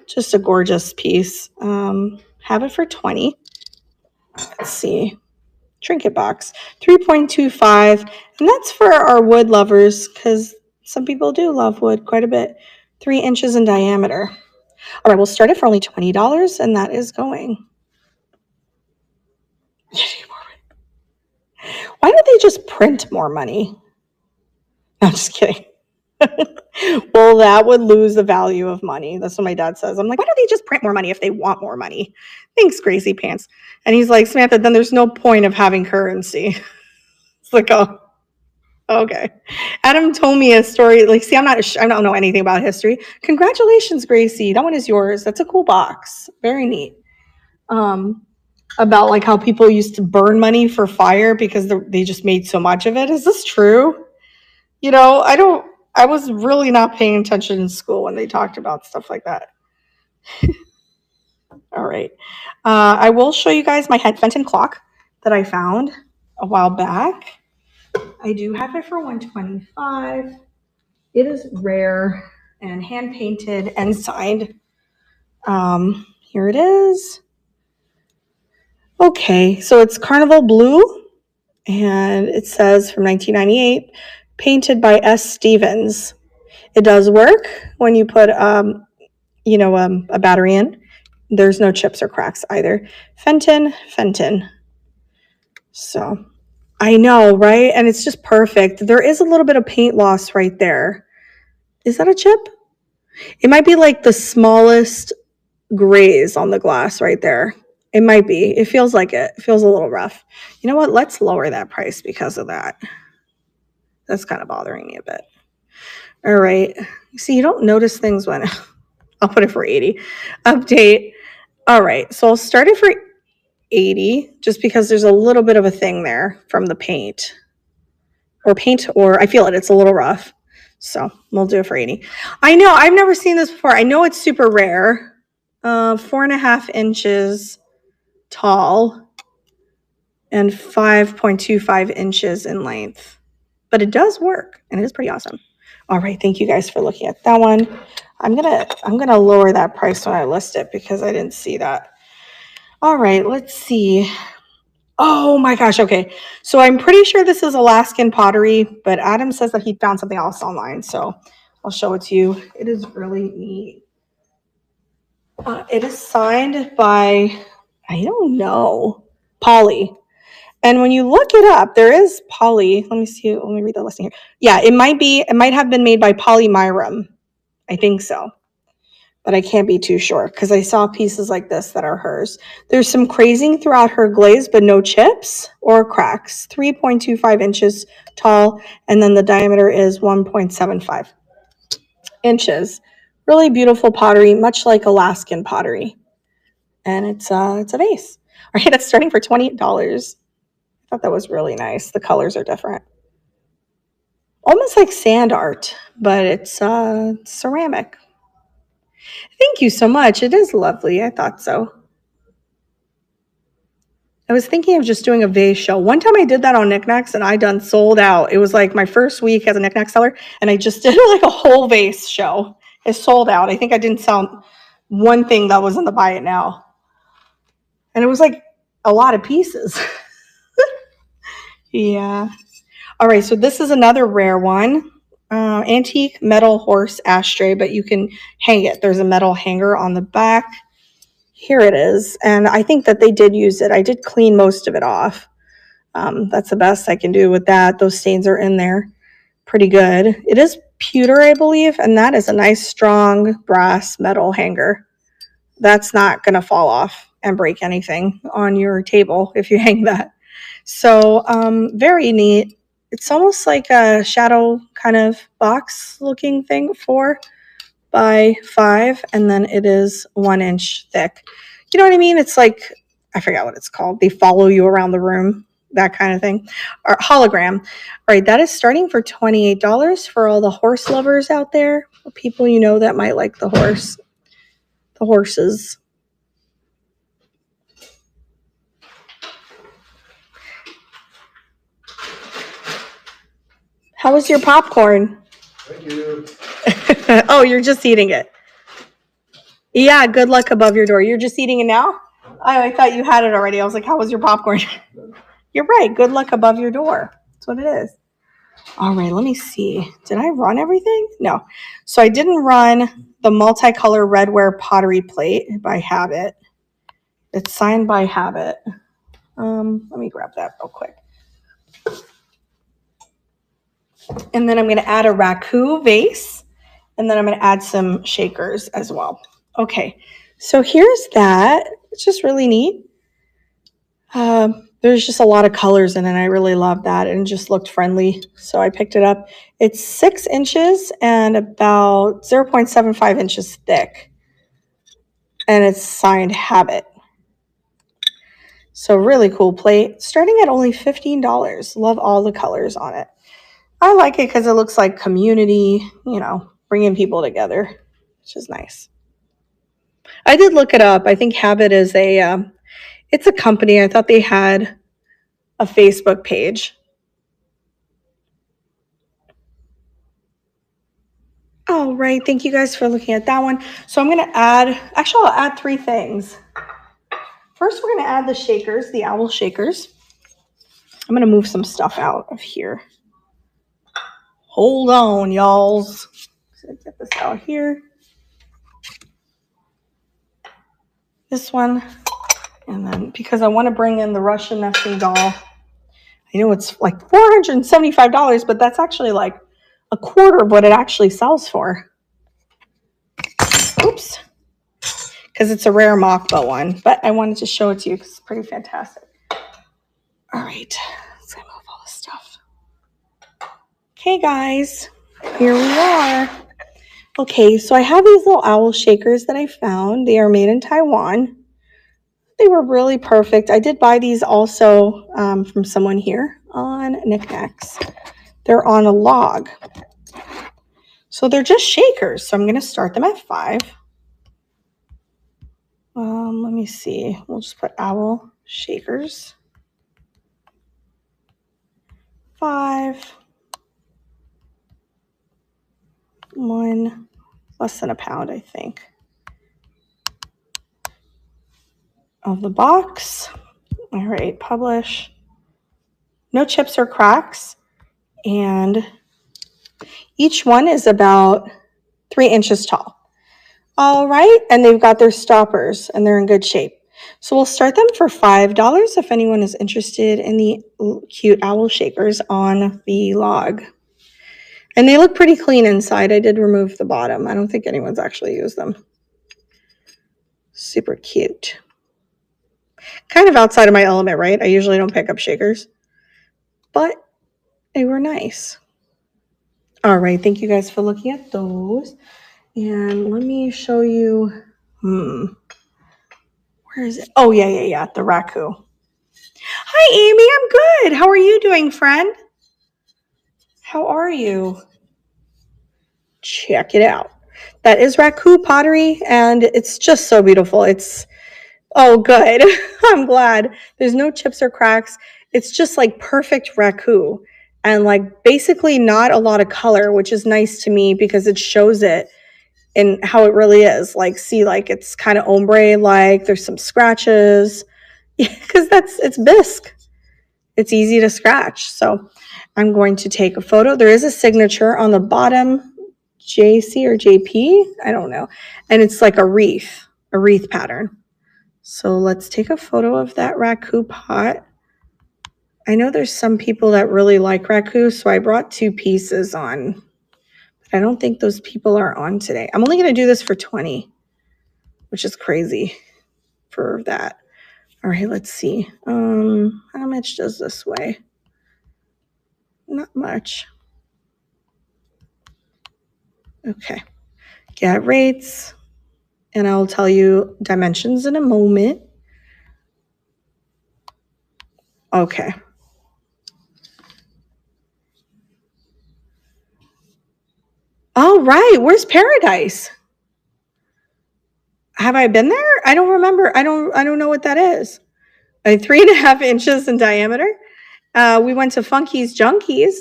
Just a gorgeous piece. Have it for $20. Let's see. Trinket box, 3.25, and that's for our wood lovers because some people do love wood quite a bit. 3 inches in diameter. All right, we'll start it for only $20, and that is going. Why don't they just print more money? No, I'm just kidding. Well, that would lose the value of money. That's what my dad says. I'm like, why don't they just print more money if they want more money? Thanks, Gracie Pants. And he's like, Samantha, then there's no point of having currency. It's like, oh, okay. Adam told me a story. Like, see, I don't know anything about history. Congratulations, Gracie. That one is yours. That's a cool box. Very neat. About like how people used to burn money for fire because they just made so much of it. Is this true? You know, I was really not paying attention in school when they talked about stuff like that. All right. I will show you guys my Fenton clock that I found a while back. I do have it for $125. It is rare and hand painted and signed. Here it is. Okay, so it's Carnival Blue, and it says from 1998, painted by S. Stevens. It does work when you put, a battery in. There's no chips or cracks either. Fenton. So, I know, right? And it's just perfect. There is a little bit of paint loss right there. Is that a chip? It might be like the smallest graze on the glass right there. It might be. It feels like it. It feels a little rough. You know what? Let's lower that price because of that. That's kind of bothering me a bit. All right. See, you don't notice things when I'll put it for 80. Update. All right. So I'll start it for 80 just because there's a little bit of a thing there from the paint. Or I feel it. It's a little rough. So we'll do it for 80. I know. I've never seen this before. I know it's super rare. 4.5 inches tall and 5.25 inches in length, but it does work and it is pretty awesome. All right, thank you guys for looking at that one. I'm gonna lower that price when I list it because I didn't see that. All right, let's see. Oh my gosh, okay. So I'm pretty sure this is Alaskan pottery, but Adam says that he found something else online, so I'll show it to you. It is really neat. It is signed by, I don't know, Polly. And when you look it up, there is Polly. Let me see. Let me read the listing here. Yeah, it might have been made by Polly Myram. I think so. But I can't be too sure because I saw pieces like this that are hers. There's some crazing throughout her glaze, but no chips or cracks. 3.25 inches tall, and then the diameter is 1.75 inches. Really beautiful pottery, much like Alaskan pottery. And it's a vase. All right, that's starting for $28. I thought that was really nice. The colors are different. Almost like sand art, but it's ceramic. Thank you so much. It is lovely. I thought so. I was thinking of just doing a vase show. One time I did that on knickknacks and I done sold out. It was like my first week as a knickknack seller and I just did like a whole vase show. It sold out. I think I didn't sell one thing that was in the buy it now. And it was like a lot of pieces. Yeah. All right, so this is another rare one. Antique metal horse ashtray, but you can hang it. There's a metal hanger on the back. Here it is. And I think that they did use it. I did clean most of it off. That's the best I can do with that. Those stains are in there. Pretty good. It is pewter, I believe, and that is a nice, strong brass metal hanger. That's not going to fall off and break anything on your table if you hang that. So very neat. It's almost like a shadow kind of box looking thing, 4 by 5, and then it is 1 inch thick. You know what I mean? It's like, I forgot what it's called. They follow you around the room, that kind of thing. Or hologram. All right, that is starting for $28 for all the horse lovers out there. People you know that might like the horses. How was your popcorn? Thank you. Oh, you're just eating it. Yeah, good luck above your door. You're just eating it now? I thought you had it already. I was like, how was your popcorn? You're right. Good luck above your door. That's what it is. All right, let me see. Did I run everything? No. So I didn't run the multicolor redware pottery plate by Habit. It's signed by Habit. Let me grab that real quick. And then I'm going to add a raku vase. And then I'm going to add some shakers as well. Okay, so here's that. It's just really neat. There's just a lot of colors in it. I really love that, and it just looked friendly, so I picked it up. It's 6 inches and about 0.75 inches thick, and it's signed Habit. So really cool plate, starting at only $15. Love all the colors on it. I like it because it looks like community, bringing people together, which is nice. I did look it up. I think Habit is it's a company. I thought they had a Facebook page. All right, thank you guys for looking at that one. So I'm gonna I'll add 3 things. First, we're gonna add the shakers, the owl shakers. I'm gonna move some stuff out of here. Hold on, y'alls. Get this out here. This one, and then because I want to bring in the Russian nesting doll. I know it's like $475, but that's actually like a quarter of what it actually sells for. Oops. Because it's a rare Mockba one, but I wanted to show it to you because it's pretty fantastic. All right, let's move all this stuff. Okay, guys, here we are. Okay, so I have these little owl shakers that I found. They are made in Taiwan. They were really perfect. I did buy these also from someone here on Knickknacks. They're on a log. So they're just shakers. So I'm going to start them at 5. Let me see. We'll just put owl shakers. 5. 1. Less than a pound, I think. Of the box. All right, publish. No chips or cracks. And each one is about 3 inches tall. All right, and they've got their stoppers and they're in good shape. So we'll start them for $5 if anyone is interested in the cute owl shakers on the log. And they look pretty clean inside. I did remove the bottom. I don't think anyone's actually used them. Super cute. Kind of outside of my element, right? I usually don't pick up shakers, but they were nice. All right, thank you guys for looking at those. And let me show you, where is it? Oh, yeah, the raku. Hi, Amy, I'm good. How are you doing, friend? How are you? Check it out. That is raku pottery, and it's just so beautiful. Oh, good. I'm glad. There's no chips or cracks. It's just like perfect raku, and like basically not a lot of color, which is nice to me because it shows it in how it really is. Like, see, like it's kind of ombre, like there's some scratches because it's bisque. It's easy to scratch. So I'm going to take a photo. There is a signature on the bottom, JC or JP, I don't know. And it's like a wreath pattern. So let's take a photo of that raku pot. I know there's some people that really like raku, so I brought 2 pieces on. But I don't think those people are on today. I'm only going to do this for 20, which is crazy for that. All right, let's see. How much does this weigh? Not much. Okay. Get rates, and I'll tell you dimensions in a moment. Okay. All right, where's Paradise? Have I been there? I don't remember. I don't know what that is. 3.5 inches in diameter. We went to Funky's Junkies,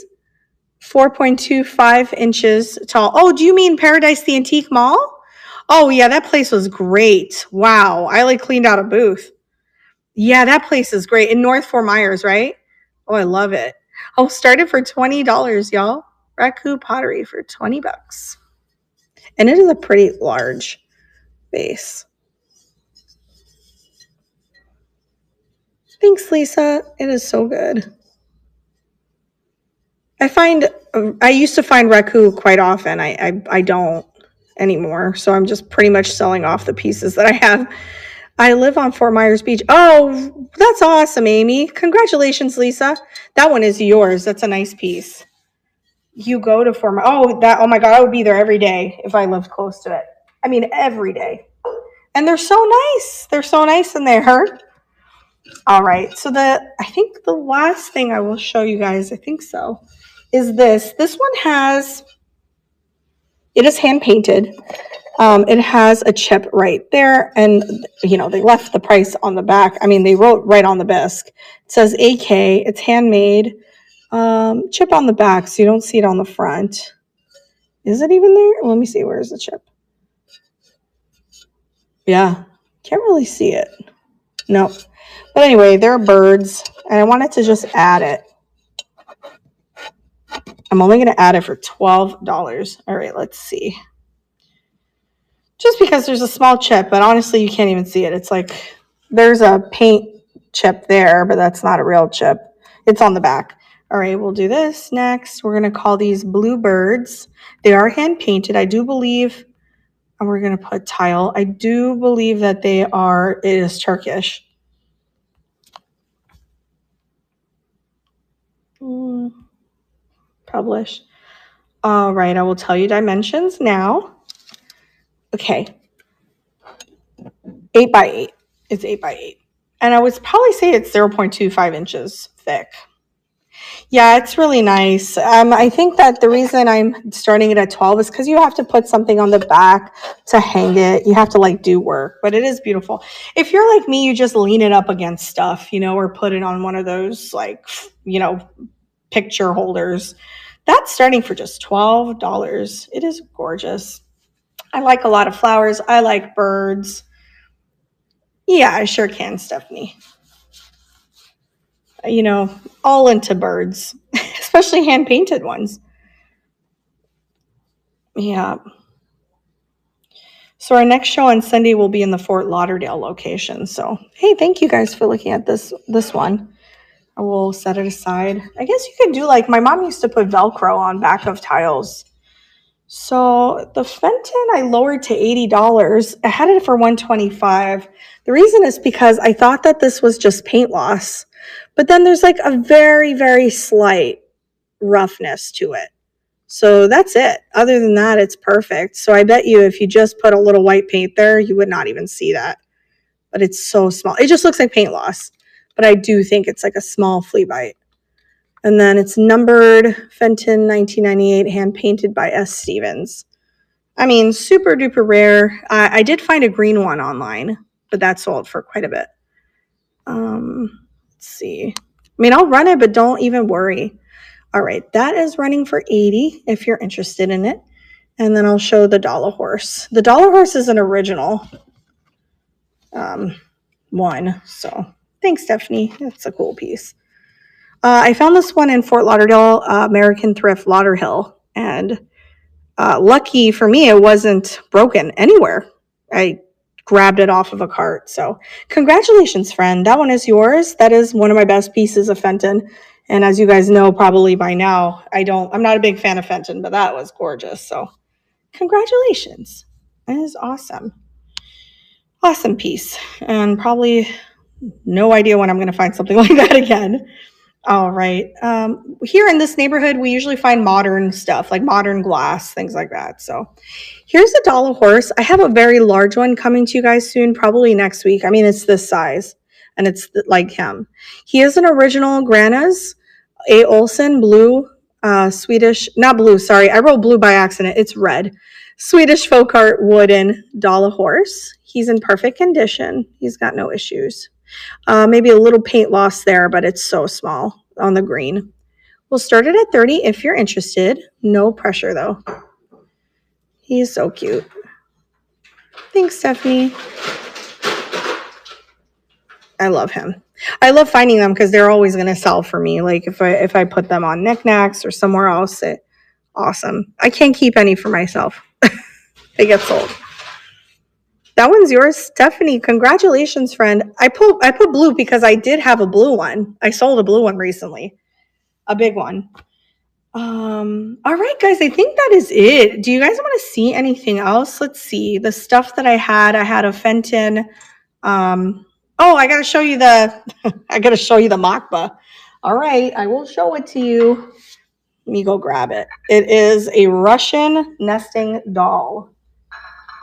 4.25 inches tall. Oh, do you mean Paradise the Antique Mall? Oh, yeah, that place was great. Wow, I cleaned out a booth. Yeah, that place is great. In North Fort Myers, right? Oh, I love it. I'll start it for $20, y'all. Raku pottery for 20 bucks. And it is a pretty large vase. Thanks, Lisa. It is so good. I used to find Raku quite often. I don't anymore. So I'm just pretty much selling off the pieces that I have. I live on Fort Myers Beach. Oh, that's awesome, Amy. Congratulations, Lisa. That one is yours. That's a nice piece. You go to Fort Myers. Oh my God, I would be there every day if I lived close to it. I mean, every day. And they're so nice. They're so nice in there. All right. So I think the last thing I will show you guys, I think so, is this. This one it is hand painted. It has a chip right there, and they left the price on the back. I mean, they wrote right on the bisque. It says AK. It's handmade. Chip on the back, so you don't see it on the front. Is it even there? Let me see. Where's the chip? Yeah, can't really see it. No, but anyway, they're birds, and I wanted to just add it. I'm only going to add it for $12. All right, let's see. Just because there's a small chip, but honestly, you can't even see it. It's like there's a paint chip there, but that's not a real chip. It's on the back. All right, we'll do this next. We're going to call these blue birds. They are hand painted. I do believe, and we're going to put tile. I do believe that it is Turkish. Publish. All right, I will tell you dimensions now. Okay. 8x8. It's 8x8. And I would probably say it's 0.25 inches thick. Yeah, it's really nice. I think that the reason I'm starting it at 12 is because you have to put something on the back to hang it. You have to do work, but it is beautiful. If you're like me, you just lean it up against stuff, or put it on one of those picture holders. That's starting for just $12. It is gorgeous. I like a lot of flowers. I like birds. Yeah, I sure can, Stephanie. All into birds, especially hand-painted ones. Yeah. So our next show on Sunday will be in the Fort Lauderdale location. So, hey, thank you guys for looking at this one. I will set it aside. I guess you could do my mom used to put Velcro on back of tiles. So the Fenton I lowered to $80. I had it for $125. The reason is because I thought that this was just paint loss. But then there's a very, very slight roughness to it. So that's it. Other than that, it's perfect. So I bet you if you just put a little white paint there, you would not even see that. But it's so small. It just looks like paint loss. But I do think it's a small flea bite. And then it's numbered Fenton 1998, hand painted by S. Stevens. I mean, super duper rare. I did find a green one online, but that sold for quite a bit. Let's see. I mean, I'll run it, but don't even worry. All right, that is running for $80 if you're interested in it. And then I'll show the Dollar Horse. The Dollar Horse is an original one. So thanks, Stephanie. That's a cool piece. I found this one in Fort Lauderdale, American Thrift Lauderhill. And lucky for me, it wasn't broken anywhere. I grabbed it off of a cart. So congratulations, friend. That one is yours. That is one of my best pieces of Fenton. And as you guys know, probably by now, I'm not a big fan of Fenton, but that was gorgeous. So congratulations. That is awesome. Awesome piece. And probably no idea when I'm going to find something like that again. All right. Here in this neighborhood, we usually find modern stuff, like modern glass, things like that. So here's a Dollar Horse. I have a very large one coming to you guys soon, probably next week. I mean, it's this size, and it's like him. He is an original Granaz A. Olsen blue, Swedish, not blue, sorry. I wrote blue by accident. It's red. Swedish folk art wooden Dollar Horse. He's in perfect condition. He's got no issues. Maybe a little paint loss there, but it's so small on the green. We'll start it at $30 if you're interested. No pressure, though. He's so cute. Thanks, Stephanie. I love him. I love finding them because they're always going to sell for me. Like if I put them on knickknacks or somewhere else, awesome. I can't keep any for myself. They get sold. That one's yours, Stephanie. Congratulations, friend. I put blue because I did have a blue one. I sold a blue one recently, a big one. All right, guys, I think that is it. Do you guys want to see anything else? Let's see. The stuff that I had a Fenton. I gotta show you the Makba. All right, I will show it to you. Let me go grab it. It is a Russian nesting doll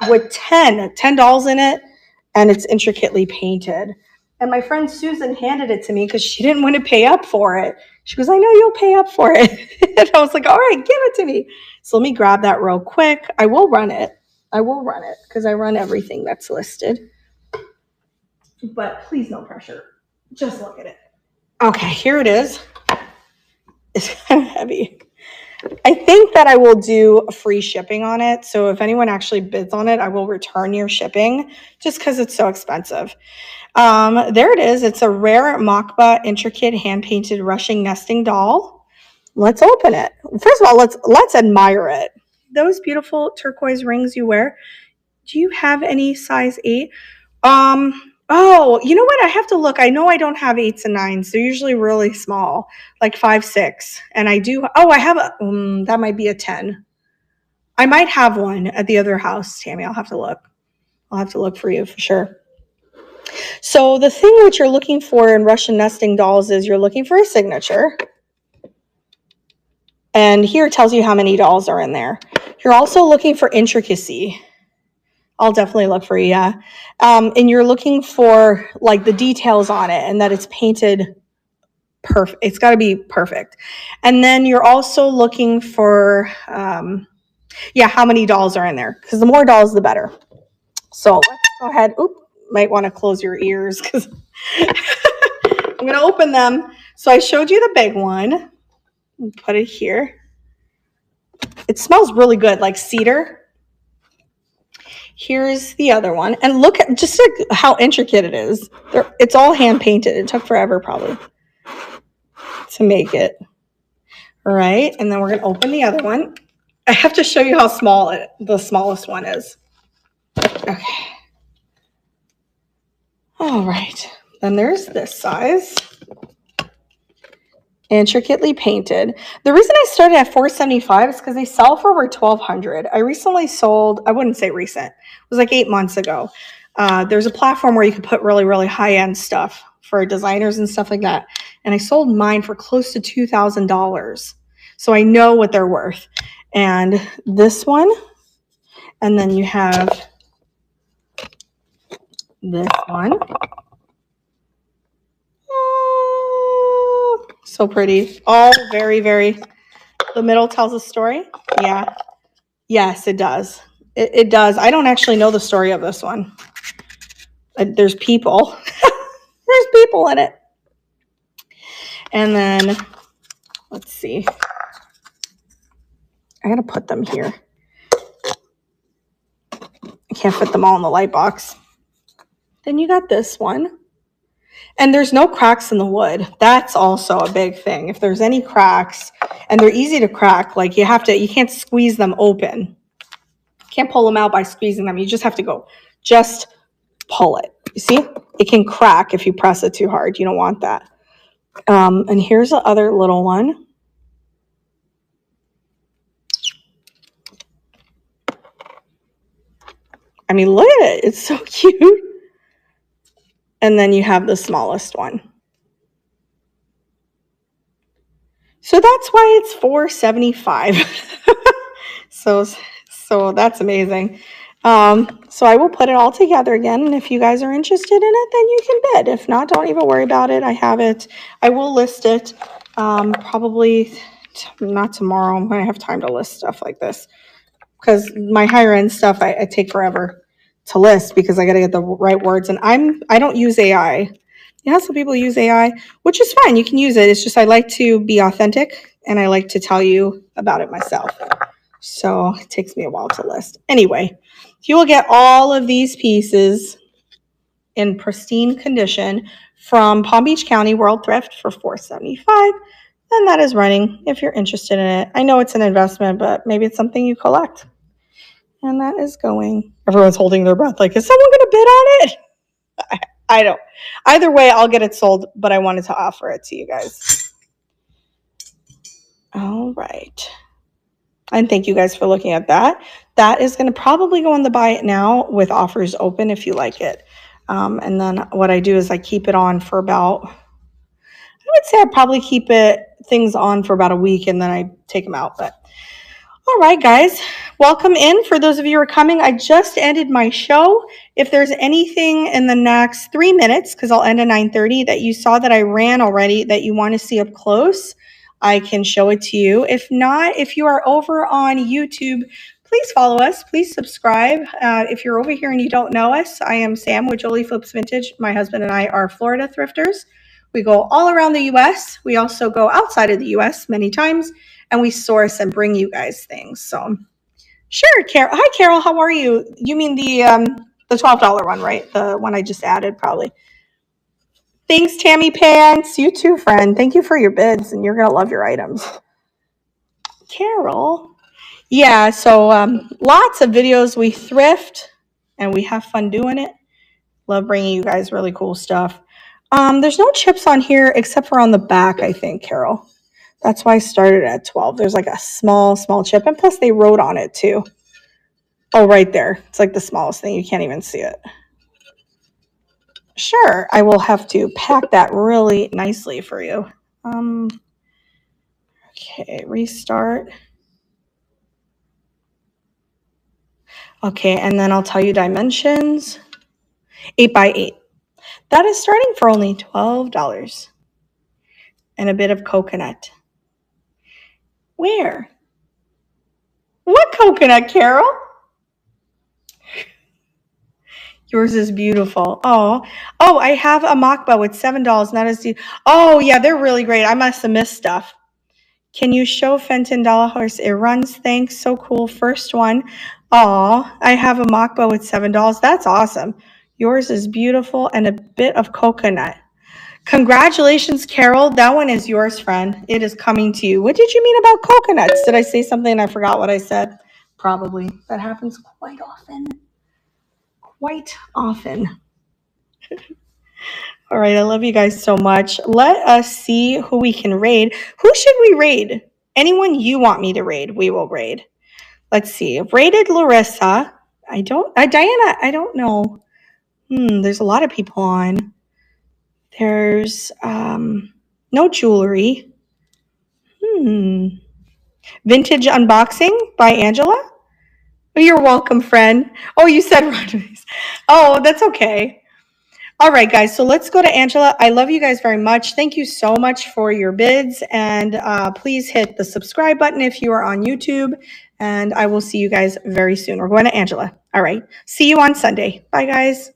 with 10 dolls in it, and it's intricately painted. And my friend Susan handed it to me because she didn't want to pay up for it. She goes, I know you'll pay up for it. And I was like, all right, give it to me. So let me grab that real quick. I will run it because I run everything that's listed. But please, no pressure. Just look at it. Okay, here it is. It's kind of heavy. I think that I will do free shipping on it. So if anyone actually bids on it, I will return your shipping just because it's so expensive. There it is. It's a rare Makba intricate hand-painted Russian nesting doll. Let's open it. First of all, let's admire it. Those beautiful turquoise rings you wear. Do you have any size 8? Oh, you know what? I have to look. I know I don't have 8s and 9s. They're usually really small, like 5, 6. And I do. Oh, I have that might be a 10. I might have one at the other house, Tammy. I'll have to look. I'll have to look for you for sure. So the thing what you're looking for in Russian nesting dolls is you're looking for a signature. And here it tells you how many dolls are in there. You're also looking for intricacy. I'll definitely look for you, yeah. And you're looking for like the details on it and that it's painted perfect. It's got to be perfect. And then you're also looking for, how many dolls are in there. Because the more dolls, the better. So let's go ahead. Oop, might want to close your ears because I'm going to open them. So I showed you the big one. Put it here. It smells really good, like cedar. Here's the other one. And look at just like how intricate it is. It's all hand painted. It took forever probably to make it. All right. And then we're going to open the other one. I have to show you how small the smallest one is. Okay. All right. Then there's this size. Intricately painted. The reason I started at $475 is because they sell for over $1,200. I recently sold, I wouldn't say recent, it was like 8 months ago. There's a platform where you can put really, really high-end stuff for designers and stuff like that. And I sold mine for close to $2,000. So I know what they're worth. And this one, and then you have this one. So pretty. All very, very, the middle tells a story. Yeah. Yes, it does. It does. I don't actually know the story of this one. There's people. There's people in it. And then, let's see. I gotta put them here. I can't fit them all in the light box. Then you got this one. And there's no cracks in the wood. That's also a big thing. If there's any cracks, and they're easy to crack, like you can't squeeze them open. You can't pull them out by squeezing them. You just have to just pull it. You see? It can crack if you press it too hard. You don't want that. And here's the other little one. I mean, look at it. It's so cute. And then you have the smallest one. So that's why it's $475. So that's amazing. So I will put it all together again. And if you guys are interested in it, then you can bid. If not, don't even worry about it. I have it. I will list it. Probably not tomorrow. I'm going to have time to list stuff like this. Because my higher end stuff, I take forever to list because I got to get the right words. And I don't use AI. Yeah, some people use AI, which is fine. You can use it. It's just I like to be authentic and I like to tell you about it myself. So it takes me a while to list. Anyway, you will get all of these pieces in pristine condition from Palm Beach County World Thrift for $4.75. And that is running if you're interested in it. I know it's an investment, but maybe it's something you collect. And that is going. Everyone's holding their breath like, is someone going to bid on it? I don't. Either way, I'll get it sold, but I wanted to offer it to you guys. All right. And thank you guys for looking at that. That is going to probably go on the buy it now with offers open if you like it. And then what I do is I keep it on for about, I would say I probably keep things on for about a week and then I take them out. But all right, guys, welcome in. For those of you who are coming, I just ended my show. If there's anything in the next 3 minutes, because I'll end at 9:30, that you saw that I ran already that you want to see up close, I can show it to you. If not, if you are over on YouTube, please follow us. Please subscribe. If you're over here and you don't know us, I am Sam with Jolie Flips Vintage. My husband and I are Florida thrifters. We go all around the U.S. We also go outside of the U.S. many times, and we source and bring you guys things. So, sure, Carol. Hi, Carol. How are you? You mean the $12 one, right? The one I just added, probably. Thanks, Tammy Pants. You too, friend. Thank you for your bids, and you're gonna love your items. Carol. Yeah. So lots of videos. We thrift, and we have fun doing it. Love bringing you guys really cool stuff. There's no chips on here except for on the back, I think, Carol. That's why I started at 12. There's like a small chip. And plus they wrote on it too. Oh, right there. It's like the smallest thing. You can't even see it. Sure. I will have to pack that really nicely for you. Okay. Restart. Okay. And then I'll tell you dimensions. 8x8. That is starting for only $12. And a bit of coconut. Where? What coconut, Carol? Yours is beautiful. Oh, I have a Machba with $7. Not as deep. Oh, yeah, they're really great. I must have missed stuff. Can you show Fenton Dollar Horse? It runs. Thanks. So cool. First one. Oh, I have a Machba with $7. That's awesome. Yours is beautiful and a bit of coconut. Congratulations, Carol. That one is yours, friend. It is coming to you. What did you mean about coconuts? Did I say something and I forgot what I said? Probably. That happens quite often. Quite often. All right. I love you guys so much. Let us see who we can raid. Who should we raid? Anyone you want me to raid, we will raid. Let's see. Raided Larissa. Diana, I don't know. There's a lot of people on. There's no jewelry. Vintage Unboxing by Angela. Oh, you're welcome, friend. Oh, you said Rodriguez. Oh, that's okay. All right, guys. So let's go to Angela. I love you guys very much. Thank you so much for your bids. And please hit the subscribe button if you are on YouTube. And I will see you guys very soon. We're going to Angela. All right. See you on Sunday. Bye, guys.